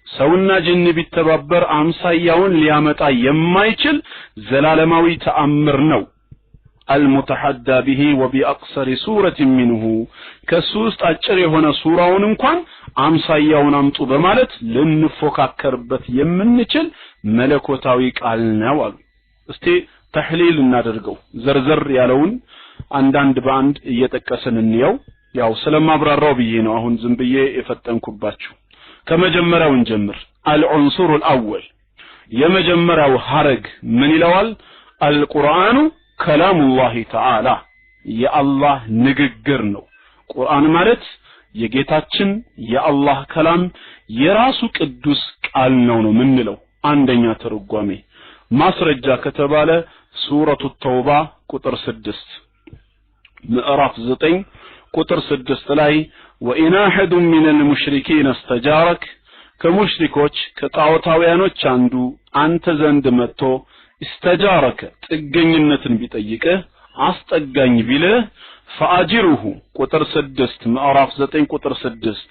ሰውና ጅን ቢተባበር አምሳያውን ሊያመጣ የማይችል ዘላለማዊ ተአምር ነው المتحدى به وبأقصر سورة منه كسوست አጭር የሆነ ሱራውን እንኳን አምሳያውን አምጡ በማለት ልንፎካከርበት የምንችል መለኮታዊ ቃል ነው አሉ እስቲ ተህሊል እናደርገው ዘርዘር ያለውን አንዳንድ ባንድ እየተቀሰን እንየው ያው ስለማብራራው ብዬ ነው አሁን ዝም ብዬ የፈጠንኩባችሁ ከመጀመሪያው እንጀምር العنصر الاول የመጀመሪያው ሐረግ ምን ይለዋል القرآن كلام الله تعالى የአላህ ንግግር ነው ቁርአን ማለት የጌታችን የአላህ ከላም የራሱ ቅዱስ ቃል ነው ምንለው አንደኛ ተርጓሜ ማስረጃ ከተባለ ሱረቱ ተውባ ቁጥር 6 ምዕራፍ 9 ቁጥር 6 ላይ وإن أحد من المشركين استجارك كمشركوች ከጣዖታውያኖች አንዱ አንተ ዘንድ መጥቶ استجارك ጥገኝነትን ቢጠይቅህ አስጠጋኝ ቢልህ فأجره ቁጥር 6 ምዕራፍ 9 ቁጥር 6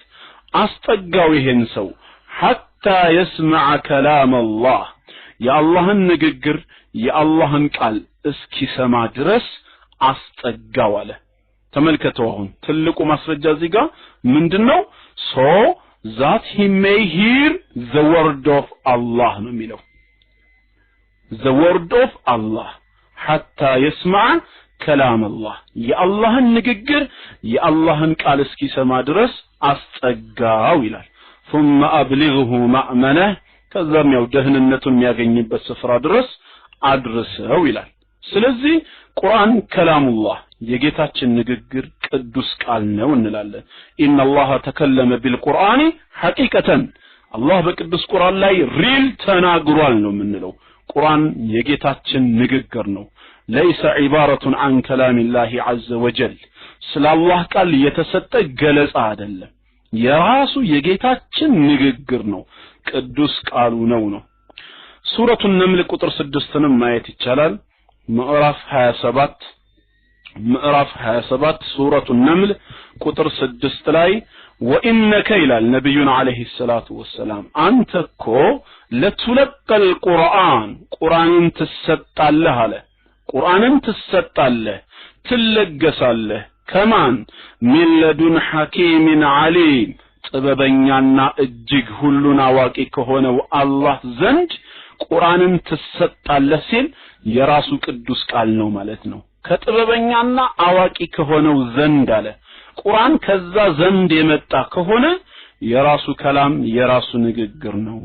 አስጠጋው ይሄን ሰው حتى يسمع كلام الله የአላህን ንግግር የአላህን ቃል እስኪሰማ ድረስ አስጠጋው አለ ተመልከቱ አሁን ትልቁ ማስረጃ እዚህ ጋር ምንድነው so that he may hear the word of Allah ነው የሚለው the word of Allah حتى يسمع كلام الله የአላህን ንግግር የአላህን ቃል እስኪሰማ ድረስ አስጠጋው ይላል ثم أبلغه مأمنه ከዛም ያው ደህንነቱን የሚያገኝበት ስፍራ ድረስ አድርሰው ይላል ስለዚህ ቁርአን ከላሙላህ የጌታችን ንግግር ቅዱስ ቃል ነው እንላለን ኢነላህ ተከለመ ቢልቁርአን ሐቂቀተን አላህ በቅዱስ ቁርአን ላይ ሪል ተናግሯል ነው የምንለው ቁርአን የጌታችን ንግግር ነው ليس عبارة عن كلام الله عز وجل ስለ አላህ ቃል የተሰጠ ገለጻ አይደለም የራሱ የጌታችን ንግግር ነው ቅዱስ ቃሉ ነው ሱረቱ ነምል ቁጥር 6ንም ማየት ይቻላል ምዕራፍ 27 ሱረቱ ነምል ቁጥር 6 ላይ ወኢነከ ይላል ነብዩና አለይሂ ሰላቱ ወሰላም አንተኮ ለትለቀል ቁርአንን ትሰጣለህ አለ ቁርአንን ትሰጣለህ ትለገሳለህ ከማን ሚለዱን ሐኪምን ዓሊም ጥበበኛና እጅግ ሁሉን አዋቂ ከሆነው አላህ ዘንድ ቁርአንን ትሰጣለህ ሲል የራሱ ቅዱስ ቃል ነው ማለት ነው ከጥበበኛና አዋቂ ከሆነው ዘንድ አለ ቁርአን ከዛ ዘንድ የመጣ ከሆነ የራሱ ከላም የራሱ ንግግር ነው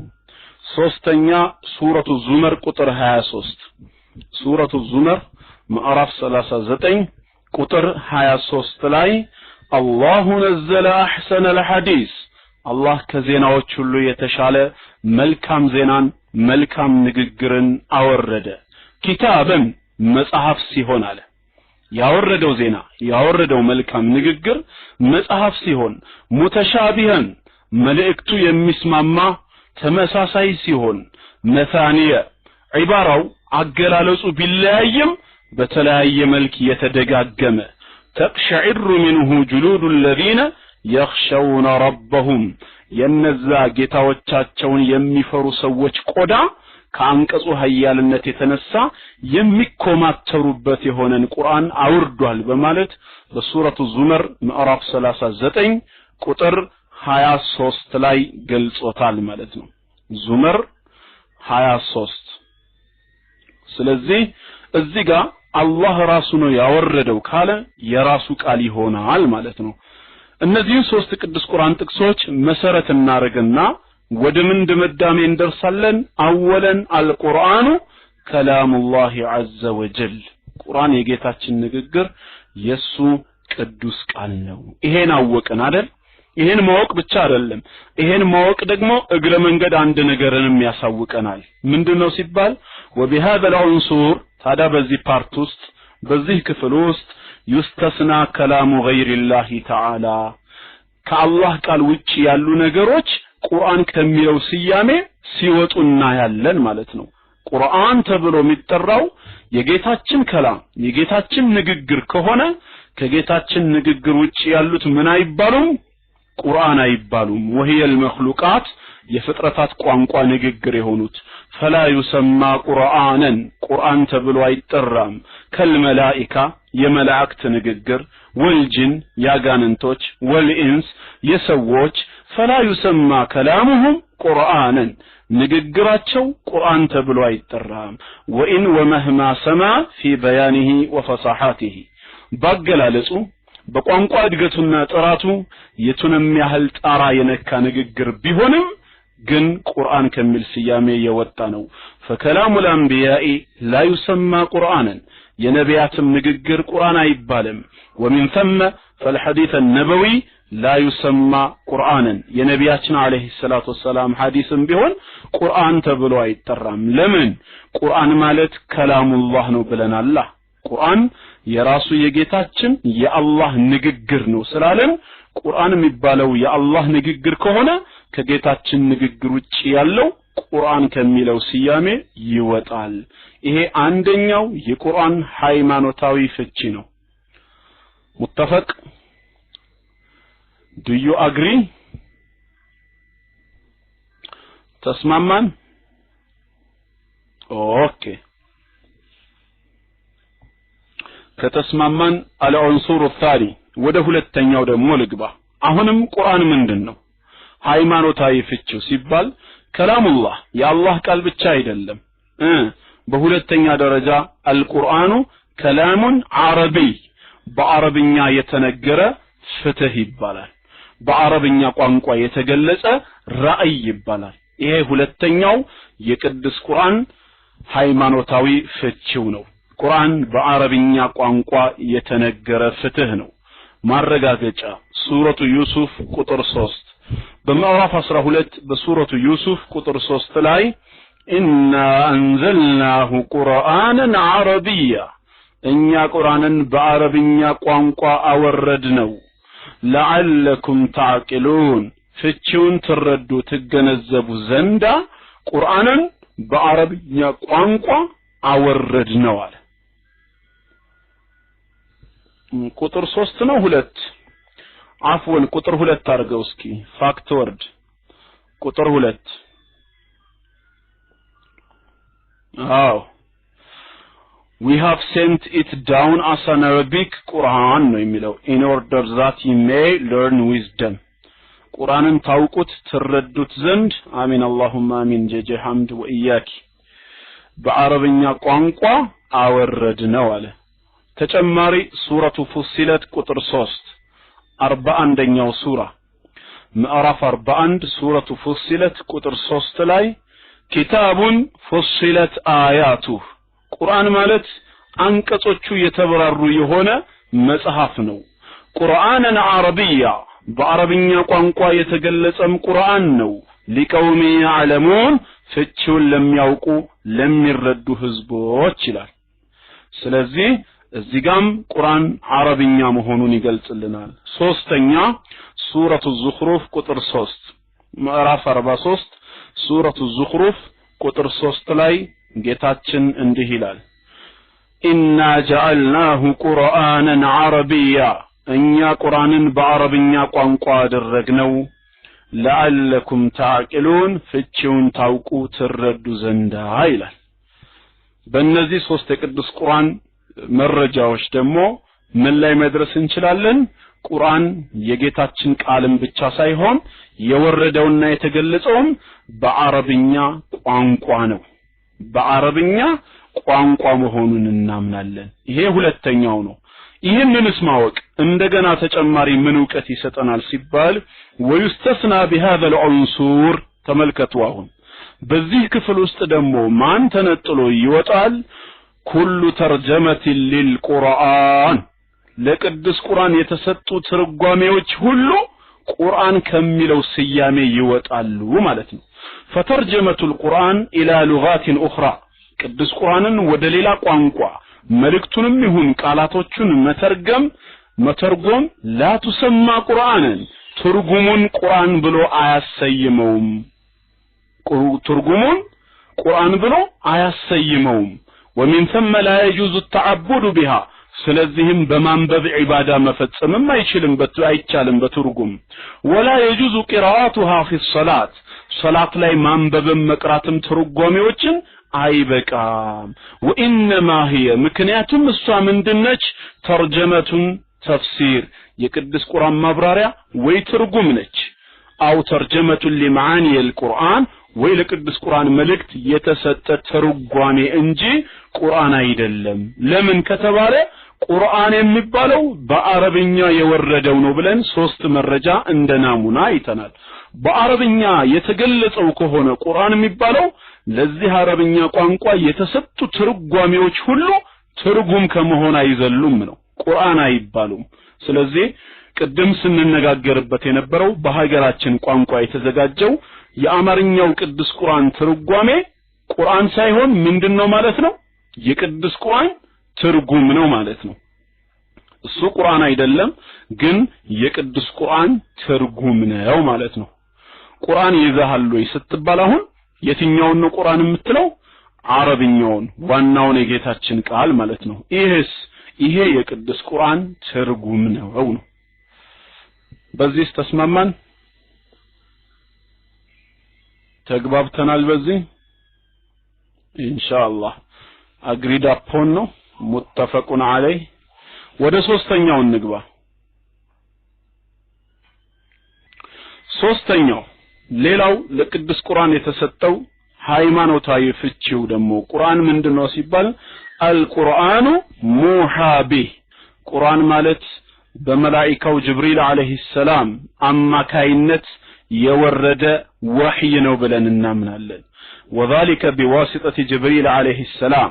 ሶስተኛ ሱረቱ ዙመር ቁጥር 23 ሱረቱ ዙመር ምዕራፍ 39 ቁጥር 23 ላይ አላሁ ነዘለ አህሰነ الحديث አላህ ከዜናዎች ሁሉ የተሻለ መልካም ዜናን መልካም ንግግርን አወረደ ኪታበን መጽሐፍ ሲሆን አለ ያወረደው ዜና ያወረደው መልካም ንግግር መጽሐፍ ሲሆን ሙተሻቢሃን መልእክቱ የሚስማማ ተመሳሳይ ሲሆን መሳኒየ ዒባራው አገላለጹ ቢለያየም በተለያየ መልክ የተደጋገመ تقشعر منه جلود الذين يخشون ربهم የነዛ ጌታዎቻቸውን የሚፈሩ ሰዎች ቆዳ ከአንቀጹ ኃያልነት የተነሳ የሚኮማተሩበት የሆነን ቁርአን አውርዷል በማለት በሱረቱ ዙመር ምዕራፍ 39 ቁጥር 23 ላይ ገልጾታል ማለት ነው። ዙመር 23 ስለዚህ እዚህ ጋር አላህ ራሱ ነው ያወረደው ካለ የራሱ ቃል ይሆናል ማለት ነው። እነዚህ ሶስት ቅዱስ ቁርአን ጥቅሶች መሰረት እናረግና ወደ ምን ድምዳሜ እንደርሳለን? አወለን አልቁርአኑ ከላሙላህ ዐዘ ወጀል ቁርአን የጌታችን ንግግር የሱ ቅዱስ ቃል ነው። ይሄን አወቅን አይደል? ይሄን ማወቅ ብቻ አይደለም፣ ይሄን ማወቅ ደግሞ እግረ መንገድ አንድ ነገርንም ያሳውቀናል። ምንድነው ሲባል ወበሃذا العنصر ታዲያ በዚህ ፓርት ውስጥ በዚህ ክፍል ውስጥ ይስተስና ከላሙ ገይሪላህ ተዓላ ከአላህ ቃል ውጪ ያሉ ነገሮች ቁርአን ከሚለው ስያሜ ሲወጡና ያለን ማለት ነው። ቁርአን ተብሎ የሚጠራው የጌታችን ከላም የጌታችን ንግግር ከሆነ ከጌታችን ንግግር ውጪ ያሉት ምን አይባሉም? ቁርአን አይባሉም። وهي المخلوقات የፍጥረታት ቋንቋ ንግግር የሆኑት فلا يسمى قرآنا ቁርአን ተብሎ አይጠራም። ከልመላኢካ የመላእክት ንግግር ወልጅን ያጋንንቶች ወልኢንስ የሰዎች فلا يسمى كلامهم قرآنا ንግግራቸው ቁርአን ተብሎ አይጠራም። وإن ومهما سما في بيانه وفصاحته ባገላለጹ በቋንቋ እድገቱና ጥራቱ የቱንም ያህል ጣራ የነካ ንግግር ቢሆንም ግን ቁርአን ከሚል ስያሜ የወጣ ነው። فكلام الانبياء لا يسمى قرانا የነቢያትም ንግግር ቁርአን አይባልም። ومن ثم فالحديث النبوي لا يسمى قرانا የነቢያችን አለይሂ ሰላቱ ወሰላም ሐዲስም ቢሆን ቁርአን ተብሎ አይጠራም። ለምን? ቁርአን ማለት ከላሙላህ ነው ብለናል። ቁርአን የራሱ የጌታችን የአላህ ንግግር ነው ስላለን ቁርአን የሚባለው የአላህ ንግግር ከሆነ ከጌታችን ንግግር ውጪ ያለው ቁርአን ከሚለው ስያሜ ይወጣል። ይሄ አንደኛው የቁርአን ሃይማኖታዊ ፍቺ ነው። ሙተፈቅ Do you agree? ተስማማን? ኦኬ ከተስማማን አልዑንሱር الثاني ወደ ሁለተኛው ደግሞ ልግባ። አሁንም ቁርአን ምንድነው? ሃይማኖታዊ ፍቺው ሲባል ከላሙላህ የአላህ ቃል ብቻ አይደለም። በሁለተኛ ደረጃ አልቁርአኑ ከላሙን አረቢ በአረብኛ የተነገረ ፍትህ ይባላል። በአረብኛ ቋንቋ የተገለጸ ራእይ ይባላል። ይሄ ሁለተኛው የቅዱስ ቁርአን ሃይማኖታዊ ፍቺው ነው። ቁርአን በአረብኛ ቋንቋ የተነገረ ፍትህ ነው። ማረጋገጫ ሱረቱ ዩሱፍ ቁጥር 3 በምዕራፍ 12 በሱረቱ ዩሱፍ ቁጥር 3 ላይ ኢና አንዘልናሁ ቁርአንን አረቢያ እኛ ቁርአንን በአረብኛ ቋንቋ አወረድነው ለዓለኩም ተዕቂሉን ፍቺውን ትረዱ ትገነዘቡ ዘንዳ ቁርአንን በአረብኛ ቋንቋ አወረድነው አለ። ቁጥር 3 ነው 2 አፍወን ቁጥር 2 አድርገው እስኪ ፋክት ወርድ ቁጥር 2 we have sent it down as an Arabic Quran ነው የሚለው in order that you may learn wisdom ቁርአንን ታውቁት ትረዱት ዘንድ አሚን اللهم አሚን ጀጀ ሐምድ ወኢያኪ በአረብኛ ቋንቋ አወረድነው አለ። ተጨማሪ ሱረቱ ፉሲለት ቁጥር 3 41ኛው ሱራ ምዕራፍ 41 ሱረቱ ፉሲለት ቁጥር 3 ላይ ኪታቡን ፉሲለት አያቱ ቁርአን ማለት አንቀጾቹ የተበራሩ የሆነ መጽሐፍ ነው። ቁርአንን አረቢያ በአረብኛ ቋንቋ የተገለጸም ቁርአን ነው። ሊቀውሚ ያዕለሙን ፍቺውን ለሚያውቁ ለሚረዱ ህዝቦች ይላል። ስለዚህ እዚህ ጋም ቁርአን አረብኛ መሆኑን ይገልጽልናል። ሶስተኛ ሱረቱ ዙኽሩፍ ቁጥር 3 ምዕራፍ 43 ሱረቱ ዙኽሩፍ ቁጥር 3 ላይ ጌታችን እንዲህ ይላል ኢና ጀዐልናሁ ቁርአንን አረቢያ እኛ ቁርአንን በአረብኛ ቋንቋ አደረግነው ለዓለኩም ተዓቂሉን ፍቺውን ታውቁ ትረዱ ዘንዳ ይላል። በእነዚህ ሶስት የቅዱስ ቁርአን መረጃዎች ደግሞ ምን ላይ መድረስ እንችላለን? ቁርአን የጌታችን ቃልም ብቻ ሳይሆን የወረደውና የተገለጸውም በአረብኛ ቋንቋ ነው። በአረብኛ ቋንቋ መሆኑን እናምናለን። ይሄ ሁለተኛው ነው። ይህንንስ ማወቅ እንደገና ተጨማሪ ምን ዕውቀት ይሰጠናል ሲባል ወይስተስና بهذا العنصر ተመልከቱ። አሁን በዚህ ክፍል ውስጥ ደግሞ ማን ተነጥሎ ይወጣል? ኩሉ ተርጀመት للقرآن ለቅዱስ ቁርአን የተሰጡ ትርጓሜዎች ሁሉ ቁርአን ከሚለው ስያሜ ይወጣሉ ማለት ነው። فترجمة القرآن إلى لغات أخرى ቅዱስ ቁርአንን ወደ ሌላ ቋንቋ መልእክቱንም ይሁን ቃላቶቹን መተርጎም لا تسمى قرآنا ትርጉሙን ቁርአን ብሎ አያሰይመውም። ትርጉሙን ቁርአን ብሎ አያሰይመውም። ومن ثم لا يجوز التعبد بها ስለዚህም በማንበብ ዒባዳ መፈጸምም አይቻልም በትርጉም ولا يجوز قراءتها في الصلاة ሶላት ላይ ማንበብም መቅራትም ትርጓሜዎችን አይበቃም። وانما هي ምክንያቱም እሷ ምንድነች? ተርጀመቱን ተፍሲር የቅዱስ ቁርአን ማብራሪያ ወይ ትርጉም ነች። አው ተርጀመቱን لمعاني القرآن ወይ ለቅዱስ ቁርአን መልእክት የተሰጠ ትርጓሜ እንጂ ቁርአን አይደለም። ለምን ከተባለ ቁርአን የሚባለው በአረብኛ የወረደው ነው ብለን ሶስት መረጃ እንደናሙና አይተናል። በአረብኛ የተገለጸው ከሆነ ቁርአን የሚባለው ለዚህ አረብኛ ቋንቋ የተሰጡ ትርጓሜዎች ሁሉ ትርጉም ከመሆን አይዘሉም ነው፣ ቁርአን አይባሉም። ስለዚህ ቅድም ስንነጋገርበት የነበረው በሀገራችን ቋንቋ የተዘጋጀው የአማርኛው ቅዱስ ቁርአን ትርጓሜ ቁርአን ሳይሆን ምንድነው ማለት ነው? የቅዱስ ቁርአን ትርጉም ነው ማለት ነው። እሱ ቁርአን አይደለም ግን የቅዱስ ቁርአን ትርጉም ነው ማለት ነው። ቁርአን ይዘሃል ወይ ስትባል አሁን የትኛውን ነው ቁርአን የምትለው? አረብኛውን ዋናውን የጌታችን ቃል ማለት ነው። ይሄ የቅዱስ ቁርአን ትርጉም ነው። በዚህ ተስማማን? ተግባብተናል? በዚህ ኢንሻአላህ አግሪድ አፖን ነው ሙተፈቁን ዐለይ። ወደ ሶስተኛው እንግባ። ሶስተኛው ሌላው ለቅዱስ ቁርአን የተሰጠው ሃይማኖታዊ ፍቺው ደግሞ ቁርአን ምንድነው ሲባል አልቁርአኑ ሙሃቢ ቁርአን ማለት በመላእክቱ ጅብሪል አለይሂ ሰላም አማካይነት የወረደ ወህይ ነው ብለን እናምናለን። وذلك بواسطة جبريل عليه السلام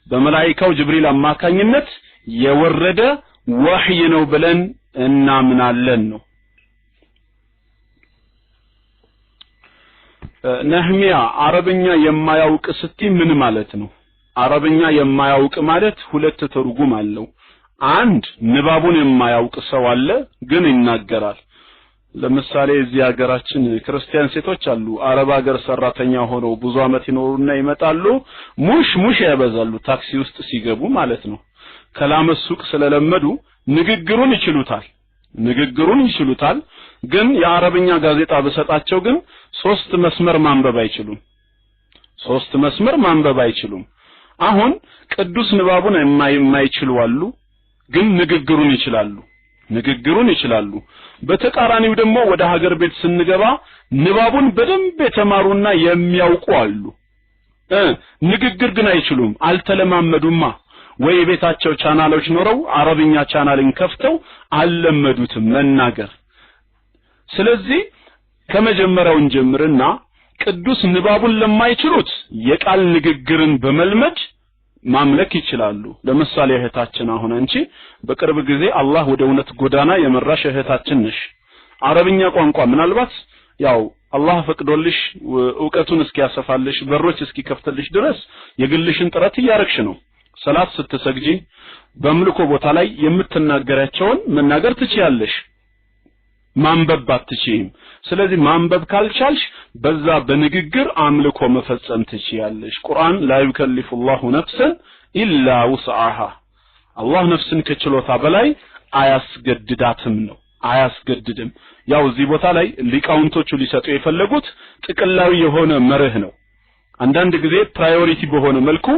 በመላእክቱ ጅብሪል አማካኝነት የወረደ ወህይ ነው ብለን እናምናለን ነው። ነህሚያ አረብኛ የማያውቅ ስቲ ምን ማለት ነው? አረብኛ የማያውቅ ማለት ሁለት ትርጉም አለው። አንድ ንባቡን የማያውቅ ሰው አለ ግን ይናገራል። ለምሳሌ እዚህ ሀገራችን ክርስቲያን ሴቶች አሉ አረብ ሀገር ሰራተኛ ሆነው ብዙ አመት ይኖሩና ይመጣሉ ሙሽ ያበዛሉ ታክሲ ውስጥ ሲገቡ ማለት ነው። ከላም ሱቅ ስለለመዱ ንግግሩን ይችሉታል ግን የአረብኛ ጋዜጣ በሰጣቸው ግን ሶስት መስመር ማንበብ አይችሉም። አሁን ቅዱስ ንባቡን የማይችሉ አሉ ግን ንግግሩን ይችላሉ። በተቃራኒው ደግሞ ወደ ሀገር ቤት ስንገባ ንባቡን በደንብ የተማሩና የሚያውቁ አሉ። ንግግር ግን አይችሉም፣ አልተለማመዱማ። ወይ ቤታቸው ቻናሎች ኖረው አረብኛ ቻናልን ከፍተው አልለመዱትም መናገር። ስለዚህ ከመጀመሪያው እንጀምርና ቅዱስ ንባቡን ለማይችሉት የቃል ንግግርን በመልመድ ማምለክ ይችላሉ። ለምሳሌ እህታችን አሁን አንቺ በቅርብ ጊዜ አላህ ወደ እውነት ጎዳና የመራሽ እህታችን ነሽ። አረብኛ ቋንቋ ምናልባት ያው አላህ ፈቅዶልሽ ዕውቀቱን እስኪያሰፋልሽ በሮች እስኪከፍትልሽ ድረስ የግልሽን ጥረት እያረግሽ ነው። ሰላት ስትሰግጂ በአምልኮ ቦታ ላይ የምትናገራቸውን መናገር ትችያለሽ፣ ማንበብ አትችይም። ስለዚህ ማንበብ ካልቻልሽ በዛ በንግግር አምልኮ መፈጸም ትችያለሽ። ቁርአን ላ ይከልፉላሁ ነፍሰን ኢላ ውስዓሃ አላህ ነፍስን ከችሎታ በላይ አያስገድዳትም ነው። አያስገድድም ያው እዚህ ቦታ ላይ ሊቃውንቶቹ ሊሰጡ የፈለጉት ጥቅላዊ የሆነ መርህ ነው አንዳንድ ጊዜ ፕራዮሪቲ በሆነ መልኩ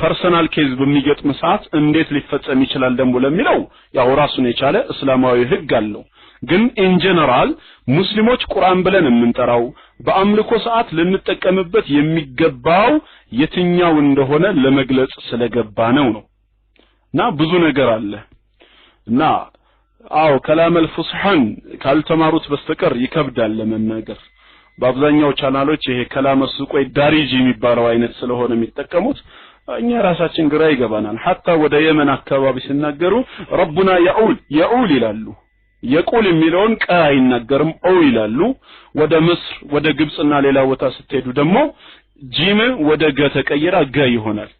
ፐርሰናል ኬዝ በሚገጥም ሰዓት እንዴት ሊፈጸም ይችላል ደሞ ለሚለው ያው ራሱን የቻለ እስላማዊ ህግ አለው ግን ኢን ጀነራል ሙስሊሞች ቁርአን ብለን የምንጠራው በአምልኮ ሰዓት ልንጠቀምበት የሚገባው የትኛው እንደሆነ ለመግለጽ ስለገባ ነውና ብዙ ነገር አለ እና አው ከላመል ፉስሐን ካልተማሩት በስተቀር ይከብዳል ለመናገር በአብዛኛው ቻናሎች ይሄ ከላም ሱቆይ ዳሪጂ የሚባለው አይነት ስለሆነ የሚጠቀሙት እኛ ራሳችን ግራ ይገባናል hatta ወደ የመን አካባቢ ሲናገሩ ረቡና ያኡል ይላሉ የቁል የሚለውን ቃ አይናገርም ኦ ይላሉ ወደ ምስር ወደ ግብጽና ሌላ ቦታ ስትሄዱ ደግሞ ጂም ወደ ገ ተቀየራ ገ ይሆናል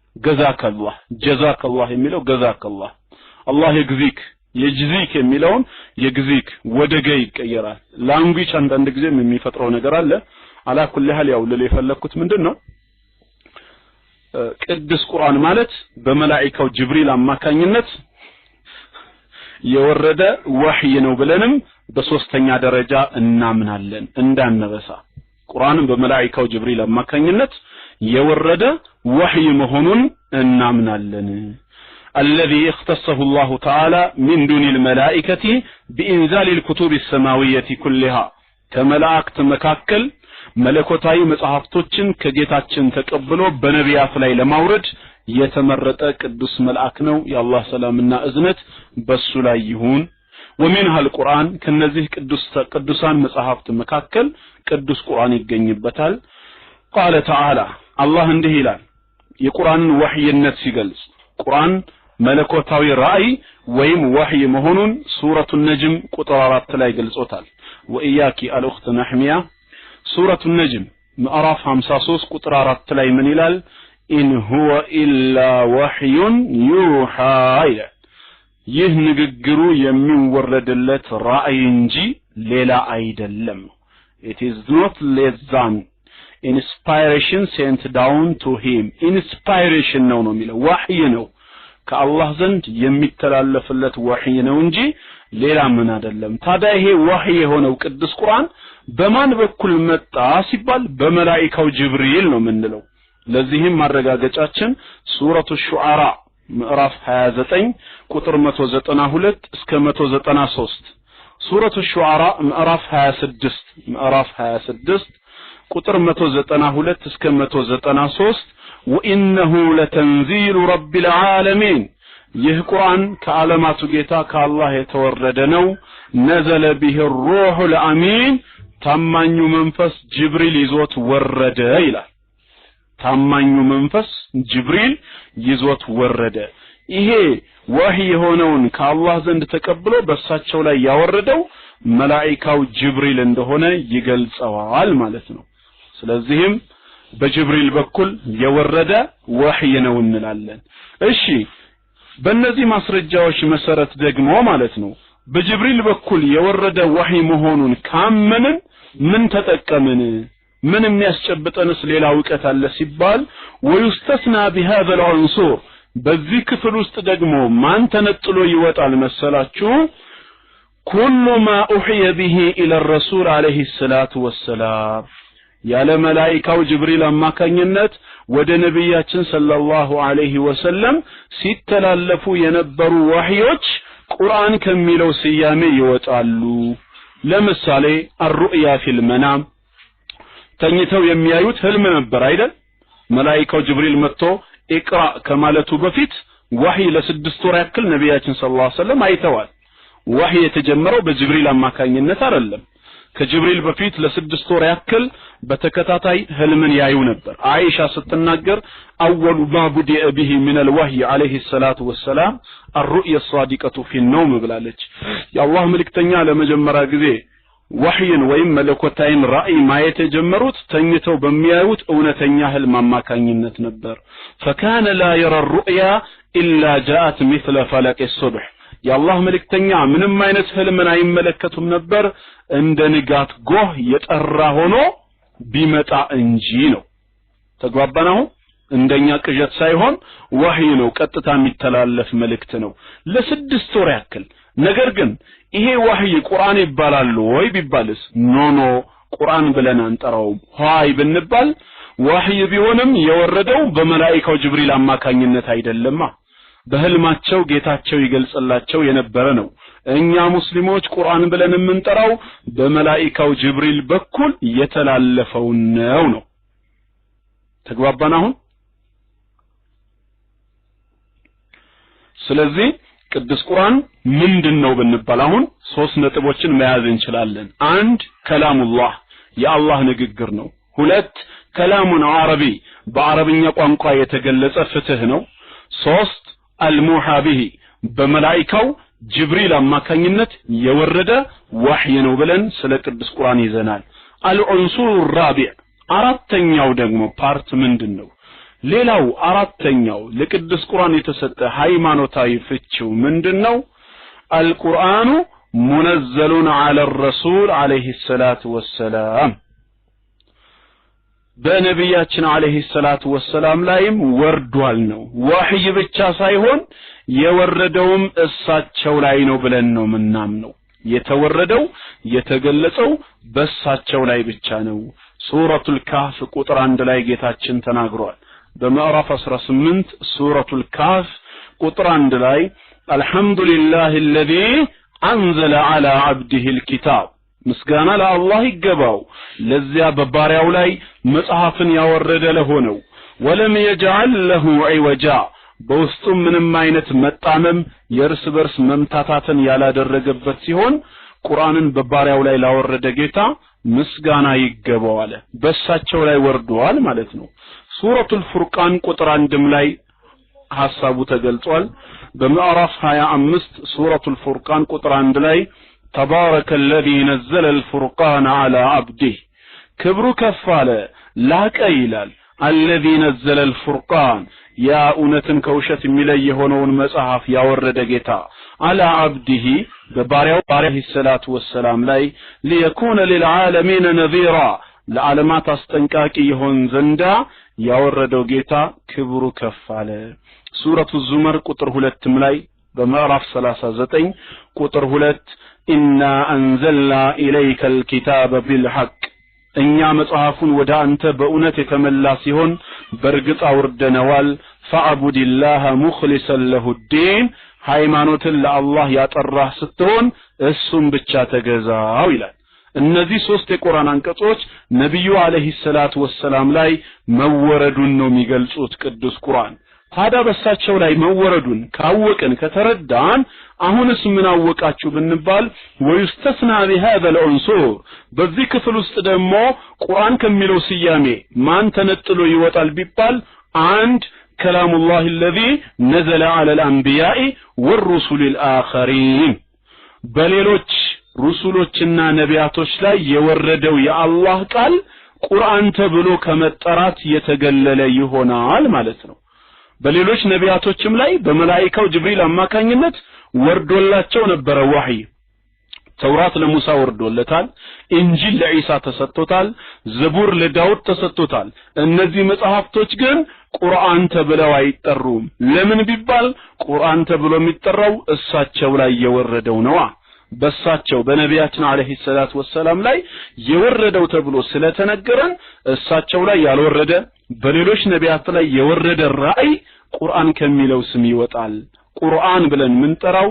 ጀዛከላህ የሚለው ገዛከላህ አላህ ይግዚክ የጅዚክ የሚለውን የግዚክ ወደ ገ ይቀየራል ላንጉዌጅ አንዳንድ ጊዜ የሚፈጥረው ነገር አለ አላ ኩል ሐል ያው ለለ የፈለኩት ምንድነው ቅዱስ ቁርአን ማለት በመላእክቱ ጅብሪል አማካኝነት የወረደ ወህይ ነው ብለንም በሶስተኛ ደረጃ እናምናለን እንዳንረሳ ቁርአንን በመላእክቱ ጅብሪል አማካኝነት የወረደ ወህይ መሆኑን እናምናለን الذي اختصه الله تعالى من دون الملائكة بإنزال الكتب السماوية كلها كملائكة مكاكل ملكوتاي መጽሐፍቶችን ከጌታችን ተቀብሎ በነቢያት ላይ ለማውረድ የተመረጠ ቅዱስ መልአክ ነው የአላህ ሰላምና እዝነት በሱ ላይ ይሁን ومنها القرآن ከነዚህ ቅዱሳን መጽሐፍት መካከል ቅዱስ ቁርአን ይገኝበታል قال تعالى الله እንዲህ ይላል የቁርአንን ወህይነት ሲገልጽ ቁርአን መለኮታዊ ራእይ ወይም ወህይ መሆኑን ሱረቱ ነጅም ቁጥር 4 ላይ ገልጾታል ወኢያኪ አልኡኽት ነህሚያ ሱረቱ ነጅም ምዕራፍ 53 ቁጥር 4 ላይ ምን ይላል ኢን ሁወ ኢላ ወህዩን ዩሃ ይህ ንግግሩ የሚወረድለት ራእይ እንጂ ሌላ አይደለም it is not less than inspiration sent down to him inspiration ነው የሚለው ወህይ ነው ከአላህ ዘንድ የሚተላለፍለት ወህይ ነው እንጂ ሌላ ምን አይደለም ታዲያ ይሄ ወህይ የሆነው ቅዱስ ቁርአን በማን በኩል መጣ ሲባል በመላእክቱ ጅብሪል ነው ምንለው ለዚህም ማረጋገጫችን ሱረቱ ሹዓራ ምዕራፍ 29 ቁጥር 192 እስከ 193 ሱረቱ ሹዓራ ምዕራፍ 26 ቁጥር 192 እስከ 193 وانه لتنزيل رب العالمين ይህ ቁርአን ከዓለማቱ ጌታ ከአላህ የተወረደ ነው نزل به الروح الامين ታማኙ መንፈስ ጅብሪል ይዞት ወረደ ይላል ታማኙ መንፈስ ጅብሪል ይዞት ወረደ ይሄ ወህይ የሆነውን ከአላህ ዘንድ ተቀብሎ በእሳቸው ላይ ያወረደው መላእክቱ ጅብሪል እንደሆነ ይገልጸዋል ማለት ነው ስለዚህም በጅብሪል በኩል የወረደ ወህይ ነው እንላለን እሺ በእነዚህ ማስረጃዎች መሰረት ደግሞ ማለት ነው በጅብሪል በኩል የወረደ ወህይ መሆኑን ካመንን ምን ተጠቀምን ምን የሚያስጨብጠንስ ሌላ ዕውቀት አለ ሲባል ويستثنى بهذا العنصر በዚህ ክፍል ውስጥ ደግሞ ማን ተነጥሎ ይወጣል መሰላችሁ كل ما أوحي به إلى الرسول عليه الصلاة والسلام ያለ መላእክቱ ጅብሪል አማካኝነት ወደ ነብያችን ሰለላሁ ዐለይሂ ወሰለም ሲተላለፉ የነበሩ ወህዮች ቁርአን ከሚለው ስያሜ ይወጣሉ ለምሳሌ الرؤيا في المنام ተኝተው የሚያዩት ህልም ነበር አይደል መላእክቱ ጅብሪል መጥቶ ኢቅራ ከማለቱ በፊት ወህይ ለስድስት ወር ያክል ነብያችን ሰለላሁ ዐለይሂ ወሰለም አይተዋል ወህይ የተጀመረው በጅብሪል አማካኝነት አይደለም ከጅብሪል በፊት ለስድስት ወር ያክል በተከታታይ ህልምን ያዩ ነበር አይሻ ስትናገር اول ما بدأ به من الوحي عليه الصلاه والسلام الرؤيا الصادقه في النوم ብላለች የአላህ መልእክተኛ ለመጀመሪያ ጊዜ ወህይን ወይም መለኮታዊን ራእይ ማየት የጀመሩት ተኝተው በሚያዩት እውነተኛ ህልም አማካኝነት ነበር فكان لا يرى الرؤيا الا جاءت مثل فلق الصبح የአላህ መልእክተኛ ምንም አይነት ህልምን አይመለከቱም ነበር እንደ ንጋት ጎህ የጠራ ሆኖ ቢመጣ እንጂ ነው ተግባባናው እንደኛ ቅዠት ሳይሆን ወህይ ነው ቀጥታ የሚተላለፍ መልእክት ነው ለስድስት ወር ያክል ነገር ግን ይሄ ወህይ ቁርአን ይባላል ወይ ቢባልስ ኖ ቁርአን ብለን አንጠራውም ሆይ ብንባል ወህይ ቢሆንም የወረደው በመላእክቱ ጅብሪል አማካኝነት አይደለማ በህልማቸው ጌታቸው ይገልጽላቸው የነበረ ነው እኛ ሙስሊሞች ቁርአን ብለን የምንጠራው በመላእክቱ ጅብሪል በኩል የተላለፈው ነው ተግባባን አሁን ስለዚህ ቅዱስ ቁርአን ምንድነው ብንባል አሁን ሶስት ነጥቦችን መያዝ እንችላለን አንድ ከላሙላህ የአላህ ንግግር ነው ሁለት ከላሙን አረቢ በአረብኛ ቋንቋ የተገለጸ ፍትህ ነው ሶስት አልሙሃቢህ በመላእክቱ ጅብሪል አማካኝነት የወረደ ወህይ ነው ብለን ስለ ቅዱስ ቁርአን ይዘናል አልዑንሱር الرابع አራተኛው ደግሞ ፓርት ምንድነው ሌላው አራተኛው ለቅዱስ ቁርአን የተሰጠ ሃይማኖታዊ ፍቺው ምንድነው አልቁርአኑ ሙነዘሉን ዐለ الرسول عليه الصلاه والسلام በነብያችን عليه الصلاه والسلام ላይም ወርዷል ነው ወህይ ብቻ ሳይሆን የወረደውም እሳቸው ላይ ነው ብለን ነው ምናምነው የተወረደው የተገለጸው በእሳቸው ላይ ብቻ ነው ሱረቱል ካፍ ቁጥር 1 ላይ ጌታችን ተናግሯል በምዕራፍ 18 ሱረቱል ካፍ ቁጥር 1 ላይ አልহামዱሊላሂ الذي انزل على عبده الكتاب ምስጋና ለአላህ ይገባው ለዚያ በባሪያው ላይ መጽሐፍን ያወረደ ለሆነው ወለም يجعل له عوجا በውስጡ ምንም አይነት መጣመም የርስ በርስ መምታታትን ያላደረገበት ሲሆን ቁርአንን በባሪያው ላይ ላወረደ ጌታ ምስጋና ይገባው አለ በእሳቸው ላይ ወርዷል ማለት ነው ሱረቱል ፉርቃን ቁጥር 1 ላይ ሐሳቡ ተገልጿል በምዕራፍ 25 ሱረቱል ፉርቃን ቁጥር 1 ላይ تبارك الذي نزل الفرقان على عبده ክብሩ ከፍ አለ ላቀ ይላል الذي نزل الفرقان يا እውነትን ከውሸት የሚለይ የሆነውን መጽሐፍ ያወረደ ጌታ على عبده በባሪያው عليه الصلاه والسلام ላይ ليكون للعالمين نذيرا ለዓለማት አስጠንቃቂ ይሆን ዘንዳ ያወረደው ጌታ ክብሩ ከፍ አለ ሱረቱ ዙመር ቁጥር 2 ላይ በምዕራፍ 39 ቁጥር 2 إنا أنزلنا إليك الكتاب بالحق እኛ መጽሐፉን ወደ አንተ በእውነት የተመላ ሲሆን በርግጥ አውርደነዋል فاعبد الله مخلصا له الدين ሃይማኖትን ለአላህ ያጠራህ ስትሆን እሱም ብቻ ተገዛው ይላል እነዚህ ሶስት የቁርአን አንቀጾች ነብዩ አለይሂ ሰላቱ ወሰለም ላይ መወረዱን ነው የሚገልጹት ቅዱስ ቁርአን ታዲያ በእሳቸው ላይ መወረዱን ካወቅን ከተረዳን አሁንስ ምን አወቃችሁ ብንባል ወይስተስና بهذا العنصر በዚህ ክፍል ውስጥ ደግሞ ቁርአን ከሚለው ስያሜ ማን ተነጥሎ ይወጣል ቢባል አንድ كلام الله الذي نزل على الأنبياء والرسل الآخرين በሌሎች ሩሱሎችና ነቢያቶች ላይ የወረደው የአላህ ቃል ቁርአን ተብሎ ከመጠራት የተገለለ ይሆናል ማለት ነው በሌሎች ነቢያቶችም ላይ በመላእክቱ ጅብሪል አማካኝነት ወርዶላቸው ነበር ወህይ ተውራት ለሙሳ ወርዶለታል እንጂል ለኢሳ ተሰጥቶታል ዘቡር ለዳውድ ተሰጥቶታል እነዚህ መጽሐፍቶች ግን ቁርአን ተብለው አይጠሩም ለምን ቢባል ቁርአን ተብሎ የሚጠራው እሳቸው ላይ የወረደው ነው በእሳቸው በነቢያችን አለይሂ ሰላቱ ወሰለም ላይ የወረደው ተብሎ ስለተነገረን እሳቸው ላይ ያልወረደ በሌሎች ነቢያት ላይ የወረደ ራእይ ቁርአን ከሚለው ስም ይወጣል ቁርአን ብለን ምንጠራው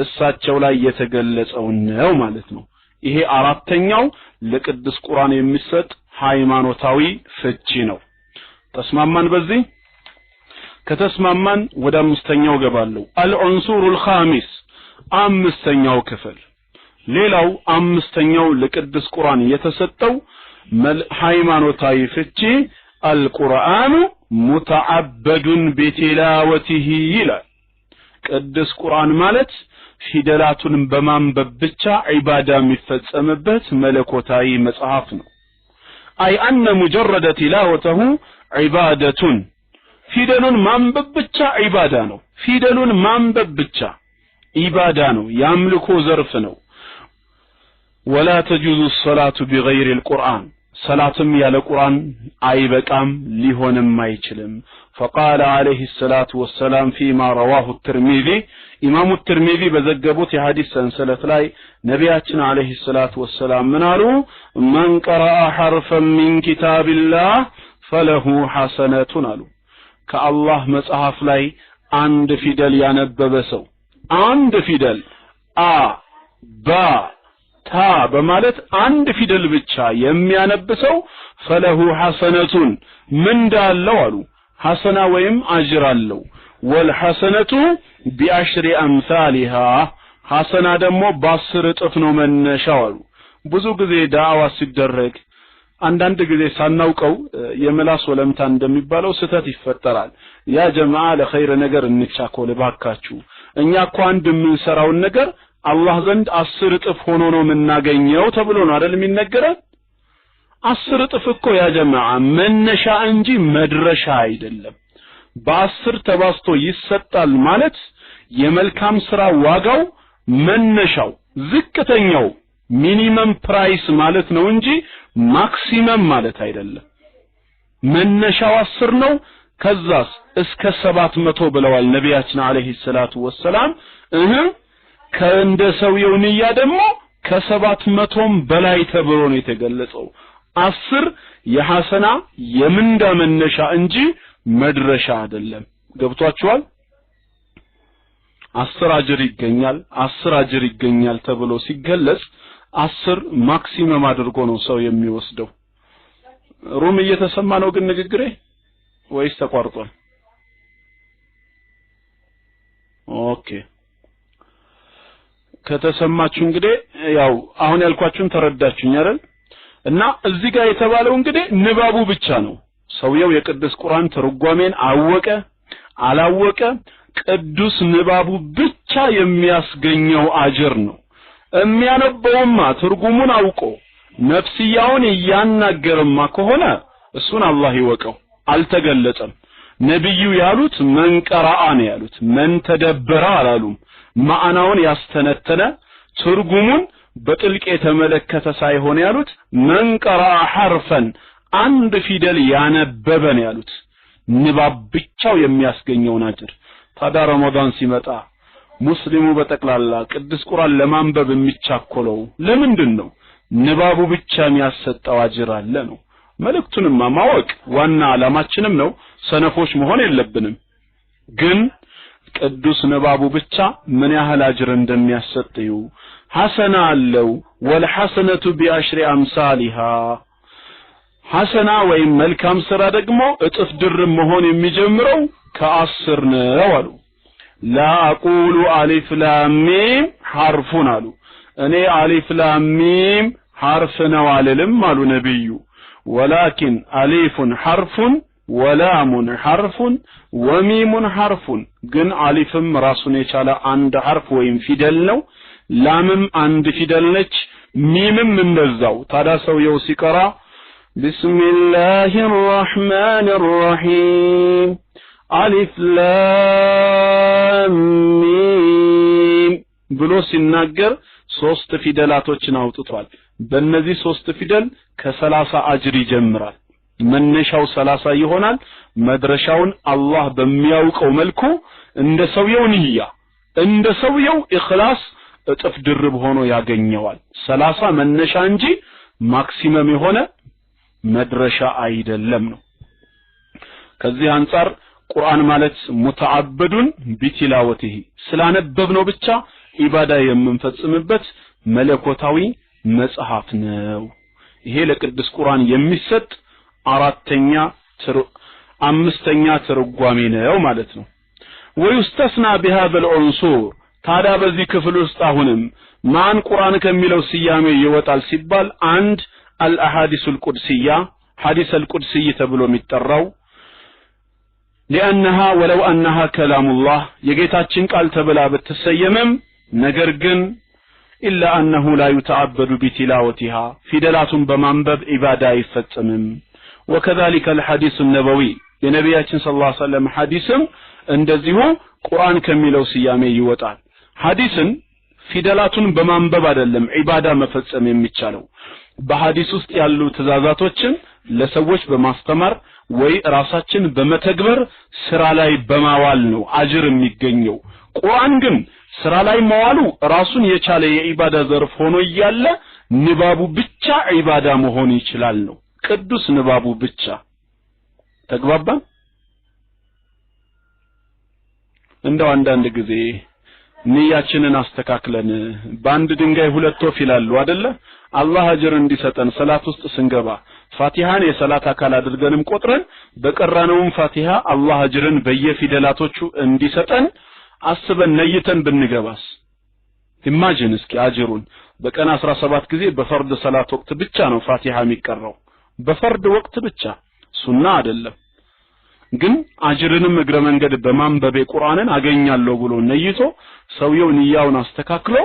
እሳቸው ላይ የተገለጸው ነው ማለት ነው ይሄ አራተኛው ለቅዱስ ቁርአን የሚሰጥ ሃይማኖታዊ ፍቺ ነው ተስማማን በዚህ ከተስማማን ወደ አምስተኛው ገባለሁ አልዑንሱሩል ኻሚስ አምስተኛው ክፍል ሌላው አምስተኛው ለቅዱስ ቁርአን የተሰጠው ሃይማኖታዊ ፍቺ አልቁርአኑ ሙተዓበዱን ቢቲላወቲሂ ይላል ቅዱስ ቁርአን ማለት ፊደላቱን በማንበብ ብቻ ዒባዳ የሚፈጸምበት መለኮታዊ መጽሐፍ ነው አይ አነ ሙጀረደ ቲላወተሁ ዒባደቱን ፊደሉን ማንበብ ብቻ ዒባዳ ነው ፊደሉን ማንበብ ብቻ ዒባዳ ነው ያምልኮ ዘርፍ ነው ولا تجوز الصلاة بغير القرآن ሰላትም ያለ ቁርአን አይበቃም ሊሆንም አይችልም فقال عليه الصلاة والسلام فيما رواه الترمذي إمام الترمذي بزجبوت حديث سنسلت لاي نبياتنا عليه الصلاة والسلام منارو من قرأ حرفا من كتاب الله فله حسنة نالو كالله مصحف لاي عند فيدل ينبب سو عند فيدل با تا بمالت عند فيدل بتشا يميانب سو فله حسنة من دالو አሉ ሐሰና ወይም አጅር አለው ወልሐሰነቱ ቢአሽሪ አምሳሊሃ ሐሰና ደግሞ በ10 እጥፍ ነው መነሻው አሉ ብዙ ጊዜ ዳዕዋ ሲደረግ አንዳንድ ጊዜ ሳናውቀው የመላስ ወለምታ እንደሚባለው ስተት ይፈጠራል ያ ጀማዓ ለኸይር ነገር እንቻኮል ባካችሁ እኛ እኮ አንድ የምንሰራው ነገር አላህ ዘንድ 10 እጥፍ ሆኖ ነው የምናገኘው ተብሎ ነው አይደል የሚነገረው 10 እጥፍ እኮ ያ ጀማዓ መነሻ እንጂ መድረሻ አይደለም በ10 ተባስቶ ይሰጣል ማለት የመልካም ስራ ዋጋው መነሻው ዝቅተኛው ሚኒመም ፕራይስ ማለት ነው እንጂ ማክሲመም ማለት አይደለም መነሻው 10 ነው ከዛስ እስከ 700 ብለዋል ነብያችን አለይሂ ሰላቱ ወሰለም ከእንደ ሰውየው ንያ ደግሞ ከ700ም በላይ ተብሎ ነው የተገለጸው 10 የሐሰና የምንዳ መነሻ እንጂ መድረሻ አይደለም ገብቷችኋል 10 አጅር ይገኛል ተብሎ ሲገለጽ 10 ማክሲመም አድርጎ ነው ሰው የሚወስደው ሩም እየተሰማ ነው ግን ንግግሬ ወይስ ተቋርጧል ኦኬ ከተሰማችሁ እንግዲህ ያው አሁን ያልኳችሁን ተረዳችሁኝ አይደል እና እዚህ ጋር የተባለው እንግዲህ ንባቡ ብቻ ነው ሰውየው የቅዱስ ቁርአን ትርጓሜን አወቀ አላወቀ ቅዱስ ንባቡ ብቻ የሚያስገኘው አጅር ነው የሚያነበውማ ትርጉሙን አውቆ ነፍስያውን ያናገርማ ከሆነ እሱን አላህ ይወቀው አልተገለጸም ነብዩ ያሉት መን ቀራአ ነው ያሉት መን ተደበረ አላሉም ማዕናውን ያስተነተነ ትርጉሙን በጥልቅ የተመለከተ ሳይሆን ያሉት መን ቀራአ ሐርፈን አንድ ፊደል ያነበበ ነው ያሉት ንባብ ብቻው የሚያስገኘው አጅር ታዲያ ረመዳን ሲመጣ ሙስሊሙ በጠቅላላ ቅዱስ ቁርአን ለማንበብ የሚቻኮለው ለምንድነው ንባቡ ብቻ የሚያሰጠው አጅር አለ ነው መልእክቱንማ ማወቅ ዋና ዓላማችንም ነው ሰነፎች መሆን የለብንም ግን ቅዱስ ንባቡ ብቻ ምን ያህል አጅር እንደሚያሰጥዩ ሐሰና አለው ወልሐሰነቱ ቢአሽሪ አምሳሊሃ ሐሰና ወይም መልካም ስራ ደግሞ እጥፍ ድርብ መሆን የሚጀምረው ከ10 ነው አሉ ላ አቁሉ አሊፍ ላም ሚም ሐርፉን አሉ እኔ አሊፍ ላም ሚም ሐርፍ ነው አልልም አሉ ነብዩ ወላኪን አሊፉን ሐርፉን ወላሙን ሐርፉን ወሚሙን ሐርፉን ግን አሊፍም ራሱን የቻለ አንድ ሐርፍ ወይም ፊደል ነው ላምም አንድ ፊደል ነች ሚምም እንደዛው ታዲያ ሰውየው ሲቀራ ቢስሚላሂር ረህማኒር ረሂም አሊፍ ላም ሚም ብሎ ሲናገር 3 ፊደላቶችን አውጥቷል በእነዚህ 3 ፊደል ከ30 አጅር ይጀምራል መነሻው 30 ይሆናል መድረሻውን አላህ በሚያውቀው መልኩ እንደ ሰውየው ንያ እንደ ሰውየው ኢኽላስ እጥፍ ድርብ ሆኖ ያገኘዋል 30 መነሻ እንጂ ማክሲመም የሆነ መድረሻ አይደለም ነው ከዚህ አንፃር ቁርአን ማለት ሙተዓበዱን ቢቲላወቲሂ ስላነበብነው ብቻ ኢባዳ የምንፈጽምበት መለኮታዊ መጽሐፍ ነው ይሄ ለቅዱስ ቁርአን የሚሰጥ አምስተኛ ትርጓሜ ነው ማለት ነው ወይስተስና بهذا العنصر ታዲያ በዚህ ክፍል ውስጥ አሁንም ማን ቁርአን ከሚለው ስያሜ ይወጣል ሲባል አንድ الأحاديث القدسية حديث القدسي ተብሎ የሚጠራው لأنها ولو أنها كلام الله የጌታችን ቃል ተብላ ብትሰየምም ነገር ግን إلا أنه لا يتعبد بتلاوتها فدلاتهم بمنبب عبادة يفتمم وكذلك الحديث النبوي የነብያችን ሰለላሁ ዐለይሂ ወሰለም ሐዲስም እንደዚሁ ቁርአን ከሚለው ስያሜ ይወጣል ሐዲስን ፊደላቱን በማንበብ አይደለም ኢባዳ መፈጸም የሚቻለው በሐዲስ ውስጥ ያሉ ትእዛዛቶችን ለሰዎች በማስተማር ወይ ራሳችን በመተግበር ስራ ላይ በማዋል ነው አጅር የሚገኘው። ቁርአን ግን ስራ ላይ መዋሉ ራሱን የቻለ የኢባዳ ዘርፍ ሆኖ እያለ ንባቡ ብቻ ኢባዳ መሆን ይችላል ነው። ቅዱስ ንባቡ ብቻ። ተግባባን? እንደው አንዳንድ ጊዜ ንያችንን አስተካክለን በአንድ ድንጋይ ሁለት ወፍ ይላሉ አይደለ? አላህ አጅር እንዲሰጠን ሰላት ውስጥ ስንገባ ፋቲሃን የሰላት አካል አድርገንም ቆጥረን በቀራነውም ፋቲሃ አላህ አጅርን በየፊደላቶቹ እንዲሰጠን አስበን ነይተን ብንገባስ? ኢማጂን እስኪ አጅሩን በቀን 17 ጊዜ በፈርድ ሰላት ወቅት ብቻ ነው ፋቲሃ የሚቀራው። በፈርድ ወቅት ብቻ ሱና አይደለም። ግን አጅርንም እግረ መንገድ በማንበብ ቁርአንን አገኛለሁ ብሎ ነይቶ ሰውየው ንያውን አስተካክሎ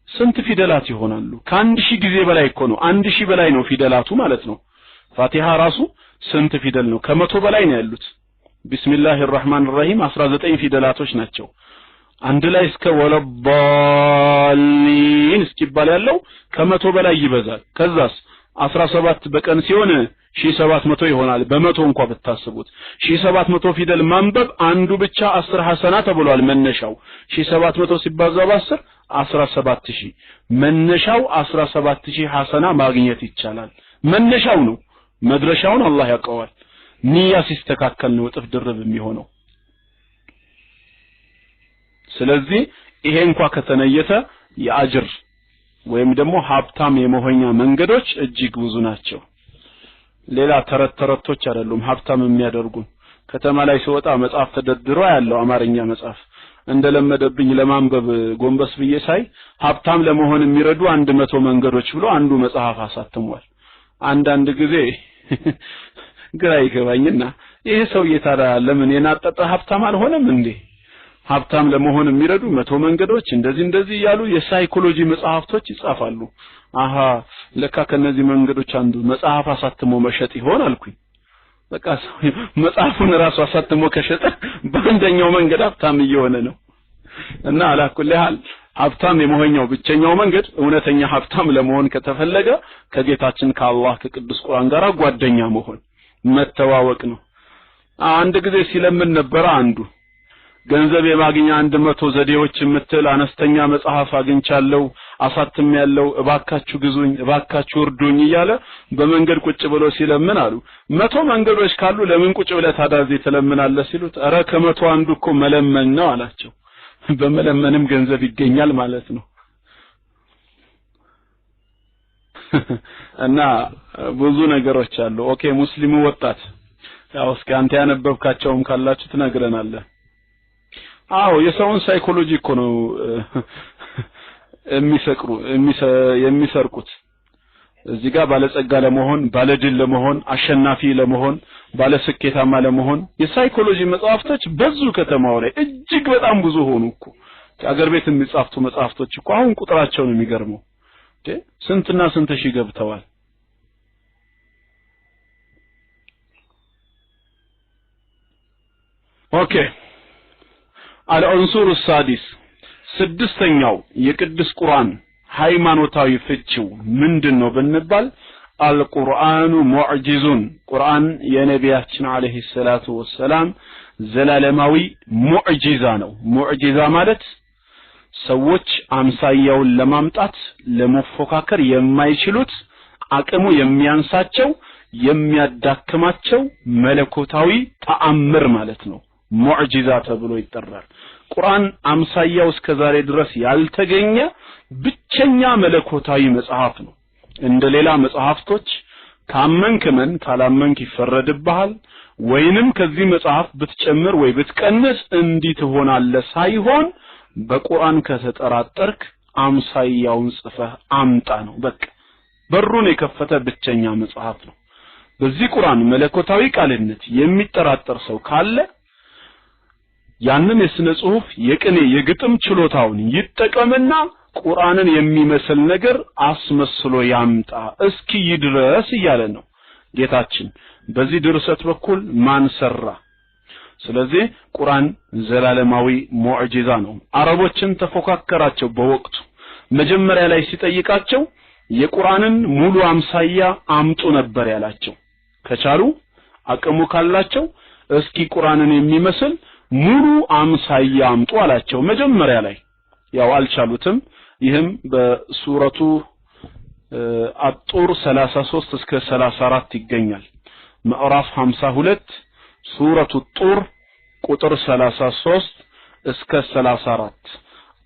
ስንት ፊደላት ይሆናሉ? ከአንድ ሺህ ጊዜ በላይ እኮ ነው። 1000 በላይ ነው ፊደላቱ ማለት ነው። ፋቲሃ ራሱ ስንት ፊደል ነው? ከመቶ በላይ ነው ያሉት። ቢስሚላሂር ረህማኒር ረሂም 19 ፊደላቶች ናቸው። አንድ ላይ እስከ ወለባሊን እስኪባል ያለው ከመቶ በላይ ይበዛል። ከዛስ 17 በቀን ሲሆን 1700 ይሆናል። በመቶ እንኳን ብታስቡት 1700 ፊደል ማንበብ አንዱ ብቻ 10 ሐሰና ተብሏል። መነሻው 1700 ሲባዛ በ10 17000 መነሻው 17000 ሐሰና ማግኘት ይቻላል። መነሻው ነው። መድረሻውን አላህ ያውቀዋል። ንያ ሲስተካከል ነው እጥፍ ድርብ የሚሆነው። ስለዚህ ይሄ እንኳን ከተነየተ የአጅር ወይም ደግሞ ሀብታም የመሆኛ መንገዶች እጅግ ብዙ ናቸው። ሌላ ተረቶች አይደሉም ሀብታም የሚያደርጉን። ከተማ ላይ ሲወጣ መጽሐፍ ተደርድሮ ያለው አማርኛ መጽሐፍ እንደለመደብኝ ለማንበብ ጎንበስ ብዬ ሳይ ሀብታም ለመሆን የሚረዱ 100 መንገዶች ብሎ አንዱ መጽሐፍ አሳትሟል። አንዳንድ ጊዜ ግራ ይገባኝና ይሄ ሰውዬ ታዲያ ለምን የናጠጠ ሀብታም አልሆነም እንዴ? ሀብታም ለመሆን የሚረዱ 100 መንገዶች እንደዚህ ያሉ የሳይኮሎጂ መጽሐፍቶች ይጻፋሉ። አሃ ለካ ከነዚህ መንገዶች አንዱ መጽሐፍ አሳትሞ መሸጥ ይሆን አልኩኝ። በቃ መጽሐፉን ራሱ አሳትሞ ከሸጠ በአንደኛው መንገድ ሀብታም እየሆነ ነው። እና አላኩልሃል ሀብታም የመሆኛው ብቸኛው መንገድ እውነተኛ ሀብታም ለመሆን ከተፈለገ ከጌታችን ከአላህ ከቅዱስ ቁርአን ጋር ጓደኛ መሆን መተዋወቅ ነው። አንድ ጊዜ ሲለምን ነበር አንዱ ገንዘብ የማግኛ 100 ዘዴዎች የምትል አነስተኛ መጽሐፍ አግኝቻለሁ አሳትሜያለሁ እባካችሁ ግዙኝ እባካችሁ እርዱኝ እያለ በመንገድ ቁጭ ብሎ ሲለምን አሉ 100 መንገዶች ካሉ ለምን ቁጭ ብለህ ታዳዚ ተለምናለህ ሲሉት ኧረ ከመቶ አንዱ እኮ መለመን ነው አላቸው። በመለመንም ገንዘብ ይገኛል ማለት ነው። እና ብዙ ነገሮች አሉ። ኦኬ ሙስሊሙ ወጣት ያው እስኪ አንተ ያነበብካቸውም ካላችሁ ትነግረናለህ። አዎ የሰውን ሳይኮሎጂ እኮ ነው የሚሰርቁት። እዚህ ጋር ባለጸጋ ለመሆን ባለድል ለመሆን አሸናፊ ለመሆን ባለስኬታማ ለመሆን የሳይኮሎጂ መጽሐፍቶች በዙ ከተማው ላይ እጅግ በጣም ብዙ ሆኑ እኮ። ከአገር ቤት የሚጻፉ መጽሐፍቶች እኮ አሁን ቁጥራቸው ነው የሚገርመው። ስንትና ስንት ሺህ ገብተዋል። ኦኬ አልዑንሱር السادس ስድስተኛው የቅዱስ ቁርአን ሃይማኖታዊ ፍቺው ምንድነው ብንባል አልቁርአኑ ሙዕጂዙን ቁርአን የነቢያችን አለይሂ ሰላቱ ወሰላም ዘላለማዊ ሙዕጂዛ ነው። ሙዕጂዛ ማለት ሰዎች አምሳያውን ለማምጣት ለመፎካከር የማይችሉት አቅሙ የሚያንሳቸው የሚያዳክማቸው መለኮታዊ ተአምር ማለት ነው። ሙዕጂዛ ተብሎ ይጠራል። ቁርአን አምሳያው እስከዛሬ ድረስ ያልተገኘ ብቸኛ መለኮታዊ መጽሐፍ ነው። እንደሌላ መጽሐፍቶች ካመንክ ምን ካላመንክ ይፈረድብሃል ወይንም ከዚህ መጽሐፍ ብትጨምር ወይ ብትቀንስ እንዲህ ትሆናለህ ሳይሆን በቁርአን ከተጠራጠርክ አምሳያውን ጽፈህ አምጣ ነው። በቃ በሩን የከፈተ ብቸኛ መጽሐፍ ነው። በዚህ ቁርአን መለኮታዊ ቃልነት የሚጠራጠር ሰው ካለ ያንን የስነ ጽሁፍ የቅኔ የግጥም ችሎታውን ይጠቀምና ቁርአንን የሚመስል ነገር አስመስሎ ያምጣ እስኪ ይድረስ እያለ ነው ጌታችን። በዚህ ድርሰት በኩል ማን ሰራ? ስለዚህ ቁርአን ዘላለማዊ ሙዕጂዛ ነው። አረቦችን ተፎካከራቸው በወቅቱ መጀመሪያ ላይ ሲጠይቃቸው የቁርአንን ሙሉ አምሳያ አምጡ ነበር ያላቸው። ከቻሉ አቅሙ ካላቸው እስኪ ቁርአንን የሚመስል ሙሉ አምሳያ አምጡ አላቸው መጀመሪያ ላይ። ያው አልቻሉትም። ይህም በሱረቱ አጡር 33 እስከ 34 ይገኛል። ምዕራፍ 52 ሱረቱ ጡር ቁጥር 33 እስከ 34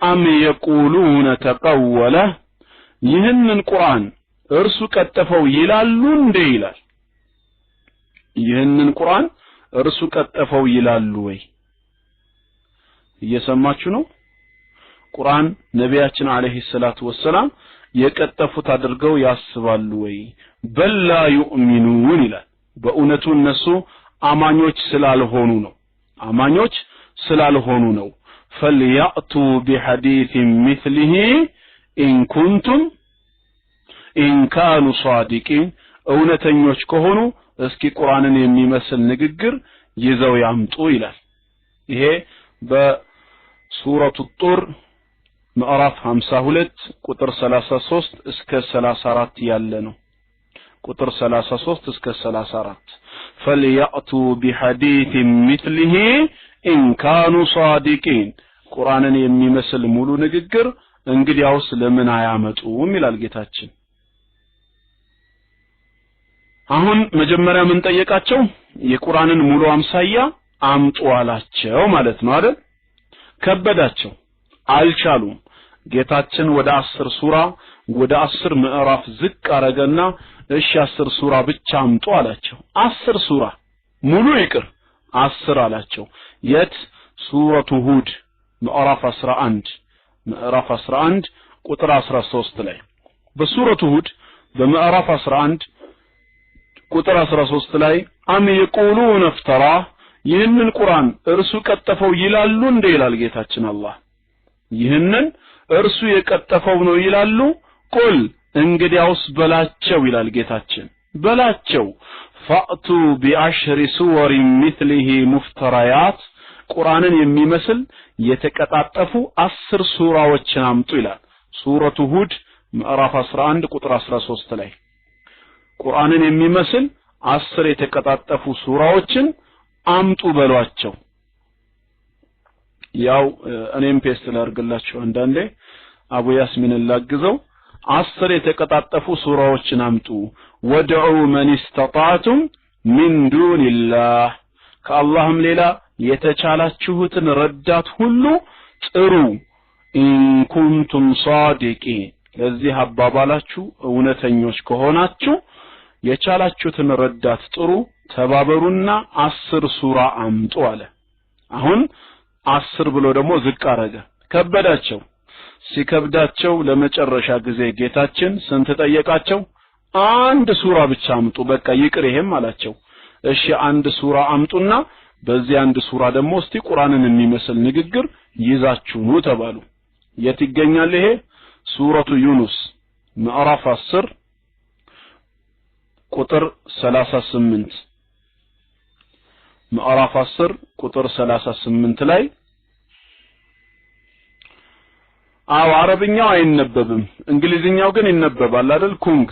አም የቁሉነ ተቀወለ ይህንን ቁርአን እርሱ ቀጠፈው ይላሉ እንዴ ይላል። ይህንን ቁርአን እርሱ ቀጠፈው ይላሉ ወይ? እየሰማችሁ ነው? ቁርአን ነቢያችን አለይሂ ሰላቱ ወሰላም የቀጠፉት አድርገው ያስባሉ ወይ? በላ ዩእሚኑን ይላል። በእውነቱ እነሱ አማኞች ስላልሆኑ ነው። አማኞች ስላልሆኑ ነው። ፈልያእቱ ቢሐዲስ ሚስሊሂ ኢን ኩንቱም ኢን ካኑ ሷዲቂን እውነተኞች ከሆኑ እስኪ ቁርአንን የሚመስል ንግግር ይዘው ያምጡ ይላል። ይሄ በሱረቱ ጡር ምዕራፍ 52 ቁጥር 33 እስከ 34 ያለ ነው። ቁጥር 33 እስከ 34 فليأتوا بحديث مثله إن كانوا صادقين ቁርአንን የሚመስል ሙሉ ንግግር እንግዲያውስ ለምን አያመጡም ይላል ጌታችን። አሁን መጀመሪያ ምን ጠየቃቸው? የቁርአንን ሙሉ አምሳያ አምጡ አላቸው ማለት ነው አይደል? ከበዳቸው፣ አልቻሉም። ጌታችን ወደ 10 ሱራ ወደ 10 ምዕራፍ ዝቅ አረገና እሺ 10 ሱራ ብቻ አምጡ አላቸው። 10 ሱራ ሙሉ ይቅር 10 አላቸው። የት? ሱረቱ ሁድ ምዕራፍ 11 ቁጥር 13 ላይ በሱረቱ ሁድ በምዕራፍ 11 ቁጥር 13 ላይ አም የቁሉነ ፍተራ ይህንን ቁርአን እርሱ ቀጠፈው ይላሉ እንዴ ይላል ጌታችን አላህ። ይህንን እርሱ የቀጠፈው ነው ይላሉ። ቁል እንግዲያውስ በላቸው ይላል ጌታችን፣ በላቸው ፈአቱ ቢአሽሪ ሱወር ሚስሊሂ ሙፍተራያት ቁርአንን የሚመስል የተቀጣጠፉ 10 ሱራዎችን አምጡ ይላል። ሱረቱ ሁድ ምዕራፍ 11 ቁጥር 13 ላይ ቁርአንን የሚመስል 10 የተቀጣጠፉ ሱራዎችን አምጡ በሏቸው። ያው እኔም ፔስት ላድርግላችሁ አንዳንዴ አቡ ያስሚንን ላግዘው። 10 የተቀጣጠፉ ሱራዎችን አምጡ። ወድዑ መን ኢስተጣዕቱም ሚን ዱንላህ ከአላህም ሌላ የተቻላችሁትን ረዳት ሁሉ ጥሩ። ኢን ኩንቱም ሷዲቂን ለዚህ አባባላችሁ እውነተኞች ከሆናችሁ የቻላችሁትን ረዳት ጥሩ፣ ተባበሩና 10 ሱራ አምጡ አለ። አሁን 10 ብሎ ደግሞ ዝቅ አረገ። ከበዳቸው። ሲከብዳቸው ለመጨረሻ ጊዜ ጌታችን ስንት ጠየቃቸው? 1 ሱራ ብቻ አምጡ፣ በቃ ይቅር ይሄም አላቸው። እሺ 1 ሱራ አምጡና በዚህ 1 ሱራ ደግሞ እስቲ ቁርአንን የሚመስል ንግግር ይዛችሁ ኑ ተባሉ። የት ይገኛል ይሄ? ሱረቱ ዩኑስ ምዕራፍ 10 ቁጥር 38 ምዕራፍ 10 ቁጥር 38 ላይ አረብኛው አይነበብም፣ እንግሊዝኛው ግን ይነበባል አይደል? ኩንግ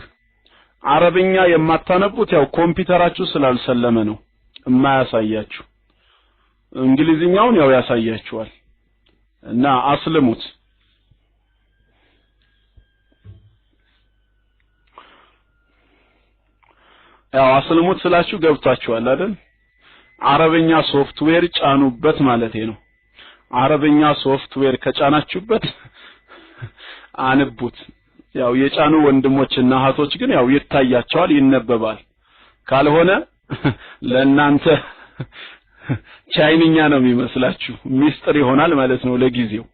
አረብኛ የማታነቡት ያው ኮምፒውተራችሁ ስላልሰለመ ነው የማያሳያችሁ። እንግሊዝኛውን ያው ያሳያችኋል እና አስልሙት። ያው አስልሙት ስላችሁ ገብታችኋል አይደል? አረብኛ ሶፍትዌር ጫኑበት ማለቴ ነው። አረብኛ ሶፍትዌር ከጫናችሁበት አንቡት። ያው የጫኑ ወንድሞችና እህቶች ግን ያው ይታያቸዋል፣ ይነበባል። ካልሆነ ለእናንተ ቻይንኛ ነው የሚመስላችሁ፣ ሚስጥር ይሆናል ማለት ነው ለጊዜው።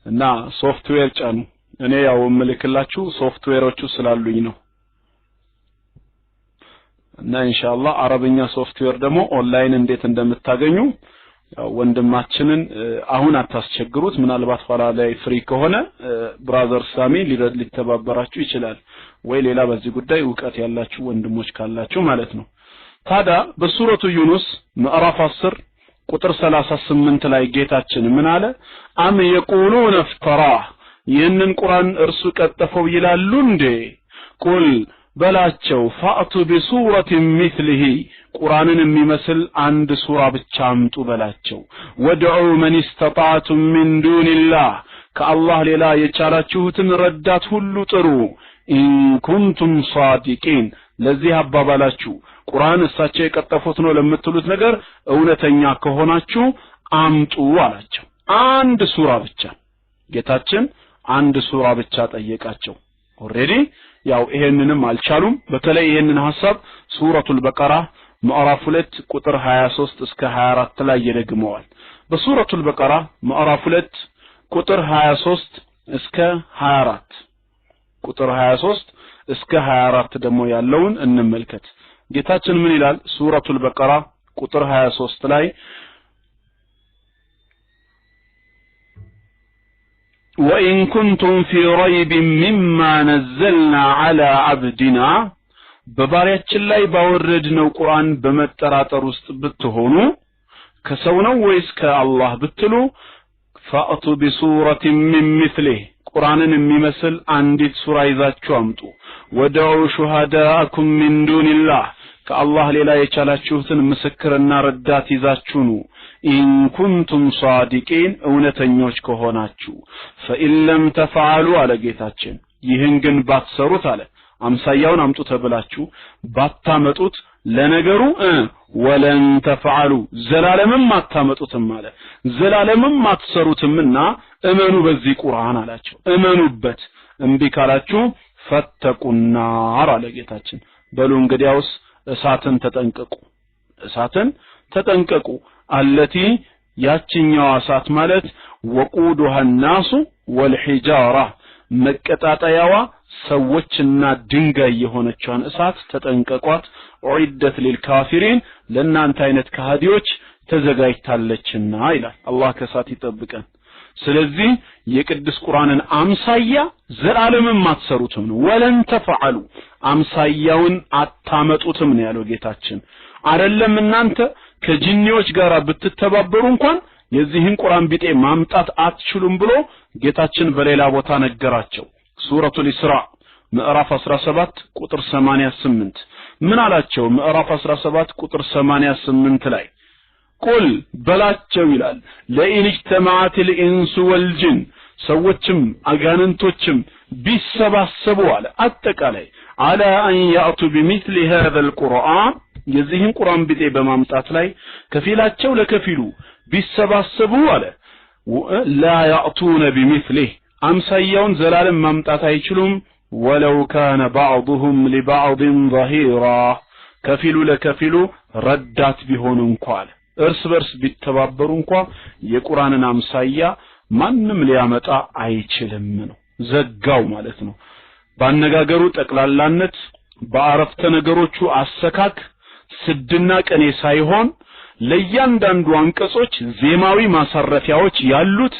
እና ሶፍትዌር ጫኑ። እኔ ያው እምልክላችሁ ሶፍትዌሮቹ ስላሉኝ ነው። እና ኢንሻአላህ አረብኛ ሶፍትዌር ደግሞ ኦንላይን እንዴት እንደምታገኙ ያው ወንድማችንን አሁን አታስቸግሩት። ምናልባት ኋላ ላይ ፍሪ ከሆነ ብራዘር ሳሚ ሊተባበራችሁ ይችላል፣ ወይ ሌላ በዚህ ጉዳይ ዕውቀት ያላችሁ ወንድሞች ካላችሁ ማለት ነው። ታዲያ በሱረቱ ዩኑስ ምዕራፍ 10 ቁጥር 38 ላይ ጌታችን ምን አለ? አም የቁሉነ ፍተራ ይህንን ቁርአን እርሱ ቀጠፈው ይላሉ እንዴ ቁል በላቸው ፈአቱ ቢሱረة مثله ቁርአንን የሚመስል አንድ ሱራ ብቻ አምጡ በላቸው ወድዑ መን استطعتم من دون الله ከአላህ ሌላ የቻላችሁትን ረዳት ሁሉ ጥሩ ኢን ኩንቱም ሷዲቂን ለዚህ አባባላችሁ ቁርአን እሳቸው የቀጠፉት ነው ለምትሉት ነገር እውነተኛ ከሆናችሁ አምጡ አላቸው አንድ ሱራ ብቻ ጌታችን አንድ ሱራ ብቻ ጠየቃቸው ኦሬዲ ያው ይሄንንም አልቻሉም በተለይ ይሄንን ሐሳብ ሱረቱል በቀራ ምዕራፍ 2 ቁጥር 23 እስከ 24 ላይ ይደግመዋል በሱረቱል በቀራ ምዕራፍ 2 ቁጥር 23 እስከ 24 ቁጥር 23 እስከ 24 ደግሞ ያለውን እንመልከት ጌታችን ምን ይላል ሱረቱል በቀራ ቁጥር 23 ላይ وإن كنتم في ريب مما نزلنا على عبدنا በባሪያችን ላይ ባወረድነው ቁርአን በመጠራጠር ውስጥ ብትሆኑ ከሰው ነው ወይስ ከአላህ ብትሉ ፈአቱ ቢሱረة من مثله ቁርአንን የሚመስል አንዲት ሱራ ይዛችሁ አምጡ ወደዑ ሹሃዳአኩም من دون الله ከአላህ ሌላ የቻላችሁትን ምስክርና ረዳት ይዛችሁ ኑ ኢን ኩንቱም ሷዲቂን እውነተኞች ከሆናችሁ ፈኢን ለም ተፈዓሉ አለ ጌታችን ይህን ግን ባትሰሩት አለ አምሳያውን አምጡ ተብላችሁ ባታመጡት ለነገሩ ወለን ተፈዓሉ ዘላለምም አታመጡትም አለ ዘላለምም አትሰሩትምና እመኑ በዚህ ቁርአን አላቸው እመኑበት እንቢ ካላችሁ ፈተቁናር አለ ጌታችን በሉ እንግዲያውስ እሳትን ተጠንቀቁ አለቲ ያችኛው እሳት ማለት ወቁዱሃ الناس والحجاره መቀጣጣያዋ ሰዎችና ድንጋይ የሆነችውን እሳት ተጠንቀቋት ኡዒደት ሊልካፊሪን ለእናንተ አይነት ከሃዲዎች ተዘጋጅታለችና ይላል አላህ ከእሳት ይጠብቀን ስለዚህ የቅዱስ ቁርአንን አምሳያ ዘላለምም አትሰሩትም ነው ወለን ተፈዓሉ አምሳያውን አታመጡትም ነው ያለው ጌታችን አይደለም እናንተ ከጂኒዎች ጋር ብትተባበሩ እንኳን የዚህን ቁርአን ቢጤ ማምጣት አትችሉም ብሎ ጌታችን በሌላ ቦታ ነገራቸው ሱረቱል ኢስራ ምዕራፍ 17 ቁጥር 88 ምን አላቸው ምዕራፍ 17 ቁጥር 88 ላይ ቁል በላቸው ይላል ለኢን اجتمعت الانس والجن ሰዎችም አጋንንቶችም ቢሰባሰቡ አለ አጠቃላይ على ان ياتوا بمثل هذا القران የዚህን ቁርአን ቢጤ በማምጣት ላይ ከፊላቸው ለከፊሉ ቢሰባሰቡ አለ لا ياتون بمثله አምሳያውን ዘላለም ማምጣት አይችሉም ولو كان بعضهم لبعض ظهيرا ከፊሉ ለከፊሉ ረዳት ቢሆኑ እንኳን እርስ በርስ ቢተባበሩ እንኳን የቁርአንን አምሳያ ማንንም ሊያመጣ አይችልም ነው ዘጋው ማለት ነው ባነጋገሩ ጠቅላላነት በአረፍተ ነገሮቹ አሰካክ ስድና ቀኔ ሳይሆን ለእያንዳንዱ አንቀጾች ዜማዊ ማሳረፊያዎች ያሉት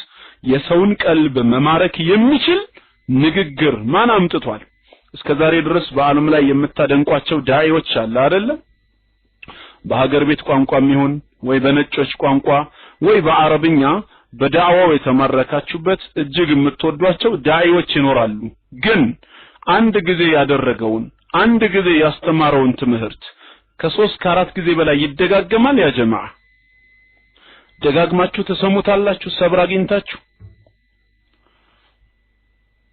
የሰውን ቀልብ መማረክ የሚችል ንግግር ማን አምጥቷል እስከዛሬ ድረስ በአለም ላይ የምታደንቋቸው ዳዒዎች አለ አይደለ በሀገር ቤት ቋንቋም ይሁን ወይ በነጮች ቋንቋ ወይ በአረብኛ በዳዕዋው የተማረካችሁበት እጅግ የምትወዷቸው ዳዒዎች ይኖራሉ ግን አንድ ጊዜ ያደረገውን አንድ ጊዜ ያስተማረውን ትምህርት ከ3 ከ4 ጊዜ በላይ ይደጋገማል ያ ጀማዓ ደጋግማችሁ ተሰሙታላችሁ ሰብር አግኝታችሁ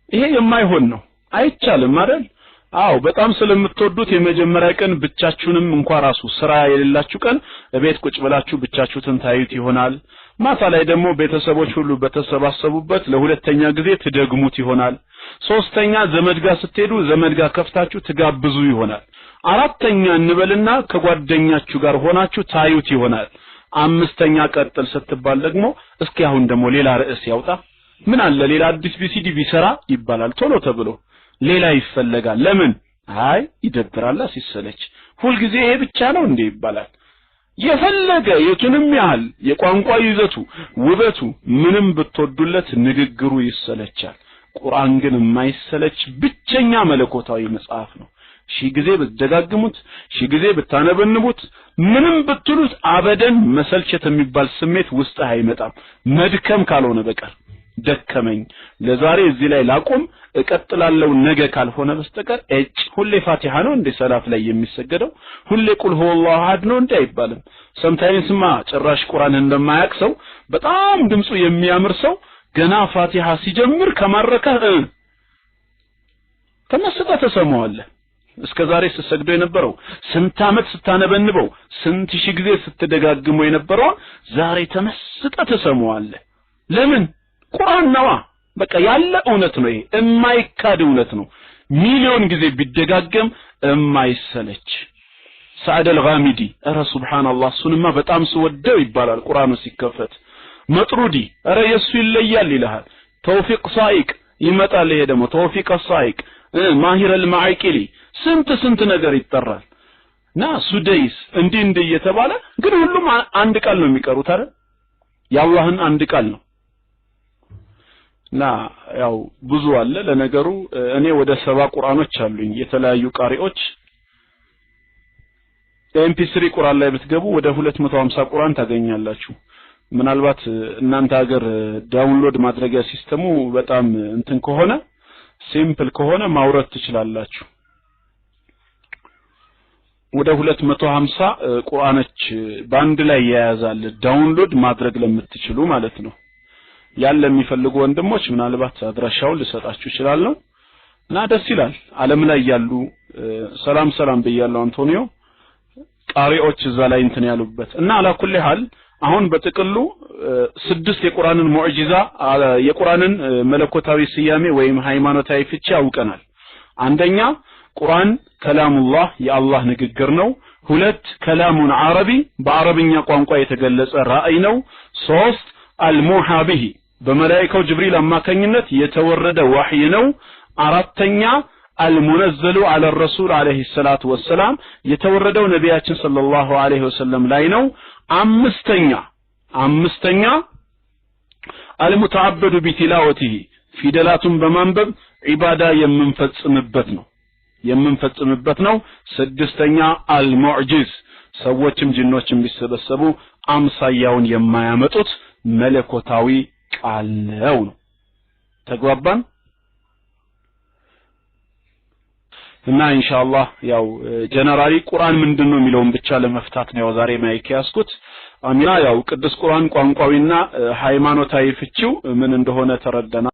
ይሄ የማይሆን ነው አይቻልም አይደል አው በጣም ስለምትወዱት የመጀመሪያ ቀን ብቻችሁንም እንኳን ራሱ ስራ የሌላችሁ ቀን በቤት ቁጭ ብላችሁ ብቻችሁን ታዩት ይሆናል ማታ ላይ ደግሞ ቤተሰቦች ሁሉ በተሰባሰቡበት ለሁለተኛ ጊዜ ትደግሙት ይሆናል ሶስተኛ ዘመድ ጋር ስትሄዱ ዘመድ ጋር ከፍታችሁ ትጋብዙ ይሆናል አራተኛ እንበልና ከጓደኛችሁ ጋር ሆናችሁ ታዩት ይሆናል አምስተኛ ቀጥል ስትባል ደግሞ እስኪ አሁን ደግሞ ሌላ ርዕስ ያውጣ ምን አለ ሌላ አዲስ ቢሲዲ ቢሰራ ይባላል ቶሎ ተብሎ ሌላ ይፈልጋል ለምን አይ ይደብራል ሲሰለች ሁሉ ጊዜ ይሄ ብቻ ነው እንዴ ይባላል የፈለገ የቱንም ያህል የቋንቋ ይዘቱ ውበቱ ምንም ብትወዱለት ንግግሩ ይሰለቻል ቁርአን ግን የማይሰለች ብቸኛ መለኮታዊ መጽሐፍ ነው ሺ ጊዜ በተደጋግሙት ሺ ጊዜ በታነበንቡት ምንም ብትሉት አበደን መሰልቸት የሚባል ስሜት ውስጥ አይመጣም መድከም ካልሆነ በቀር ደከመኝ ለዛሬ እዚህ ላይ ላቁም እቀጥላለሁ ነገ ካልሆነ በስተቀር ሁሌ ፋቲሃ ነው እንደ ሰላት ላይ የሚሰገደው ሁሌ ቁል ሁወላሁ አሐድ ነው እንደ አይባልም sometimes ማ ጭራሽ ቁርአን እንደማያውቅ ሰው በጣም ድምጹ የሚያምር ሰው ገና ፋቲሃ ሲጀምር ከማረከ ተመስጣ ተሰማዋለህ እስከዛሬ ስትሰግዶ የነበረው ስንት አመት ስታነበንበው ስንት ሺህ ጊዜ ስትደጋግመው የነበረው ዛሬ ተመስጣ ተሰማዋለህ ለምን ቁርአን ነዋ በቃ ያለ እውነት ነው የማይካድ እውነት ነው ሚሊዮን ጊዜ ቢደጋገም የማይሰለች ሰዓድ አልጋሚዲ አረ ሱብሃንአላህ ሱንማ በጣም ስወደው ይባላል ቁርአኑ ሲከፈት መጥሩዲ አረ የሱ ይለያል ይልሃል ተውፊቅ ሳይቅ ይመጣል ይሄ ደግሞ ተውፊቅ ሳይቅ ማሂር አልማዓቂሊ ስንት ነገር ይጠራል ና ሱደይስ እንዴ እየተባለ ግን ሁሉም አንድ ቃል ነው የሚቀሩት አይደል ያላህን አንድ ቃል ነው ና ያው ብዙ አለ ለነገሩ እኔ ወደ 7 ቁርአኖች አሉኝ የተለያዩ ቃሪዎች MP3 ቁርአን ላይ ብትገቡ ወደ 250 ቁርአን ታገኛላችሁ ምናልባት እናንተ ሀገር ዳውንሎድ ማድረጊያ ሲስተሙ በጣም እንትን ከሆነ ሲምፕል ከሆነ ማውረድ ትችላላችሁ ወደ 250 ቁርአኖች ባንድ ላይ ያያዛል ዳውንሎድ ማድረግ ለምትችሉ ማለት ነው ያለ የሚፈልጉ ወንድሞች ምናልባት አድራሻውን ልሰጣችሁ ይችላል እና ደስ ይላል ዓለም ላይ ያሉ ሰላም በያለው አንቶኒዮ ቃሪዎች እዛ ላይ እንትን ያሉበት እና አላኩል ሐል አሁን በጥቅሉ 6 የቁርአንን ሙዕጂዛ የቁርአንን መለኮታዊ ስያሜ ወይም ሃይማኖታዊ ፍቺ አውቀናል አንደኛ ቁርአን ከላሙላህ የአላህ ንግግር ነው 2 ከላሙን አረቢ በአረብኛ ቋንቋ የተገለጸ ራእይ ነው 3 አልሙሃ ቢሂ በመላእክቱ ጅብሪል አማካኝነት የተወረደ ወህይ ነው አራተኛ المنزل على الرسول عليه الصلاة والسلام የተወረደው ነብያችን ሰለላሁ ዐለይሂ ወሰለም ላይ ነው አምስተኛ المتعبد بتلاوته ፊደላቱን በማንበብ ዒባዳ የምንፈጽምበት ነው ስድስተኛ المعجز ሰዎችም ጂኖችም ቢሰበሰቡ አምሳያውን የማያመጡት መለኮታዊ ቃል ነው ተግባባን እና ኢንሻአላህ ያው ጀነራሊ ቁርአን ምንድነው የሚለውን ብቻ ለመፍታት ነው ዛሬ ማይክ ያስኩት አሚና ያው ቅዱስ ቁርአን ቋንቋዊና ሃይማኖታዊ ፍቺው ምን እንደሆነ ተረዳና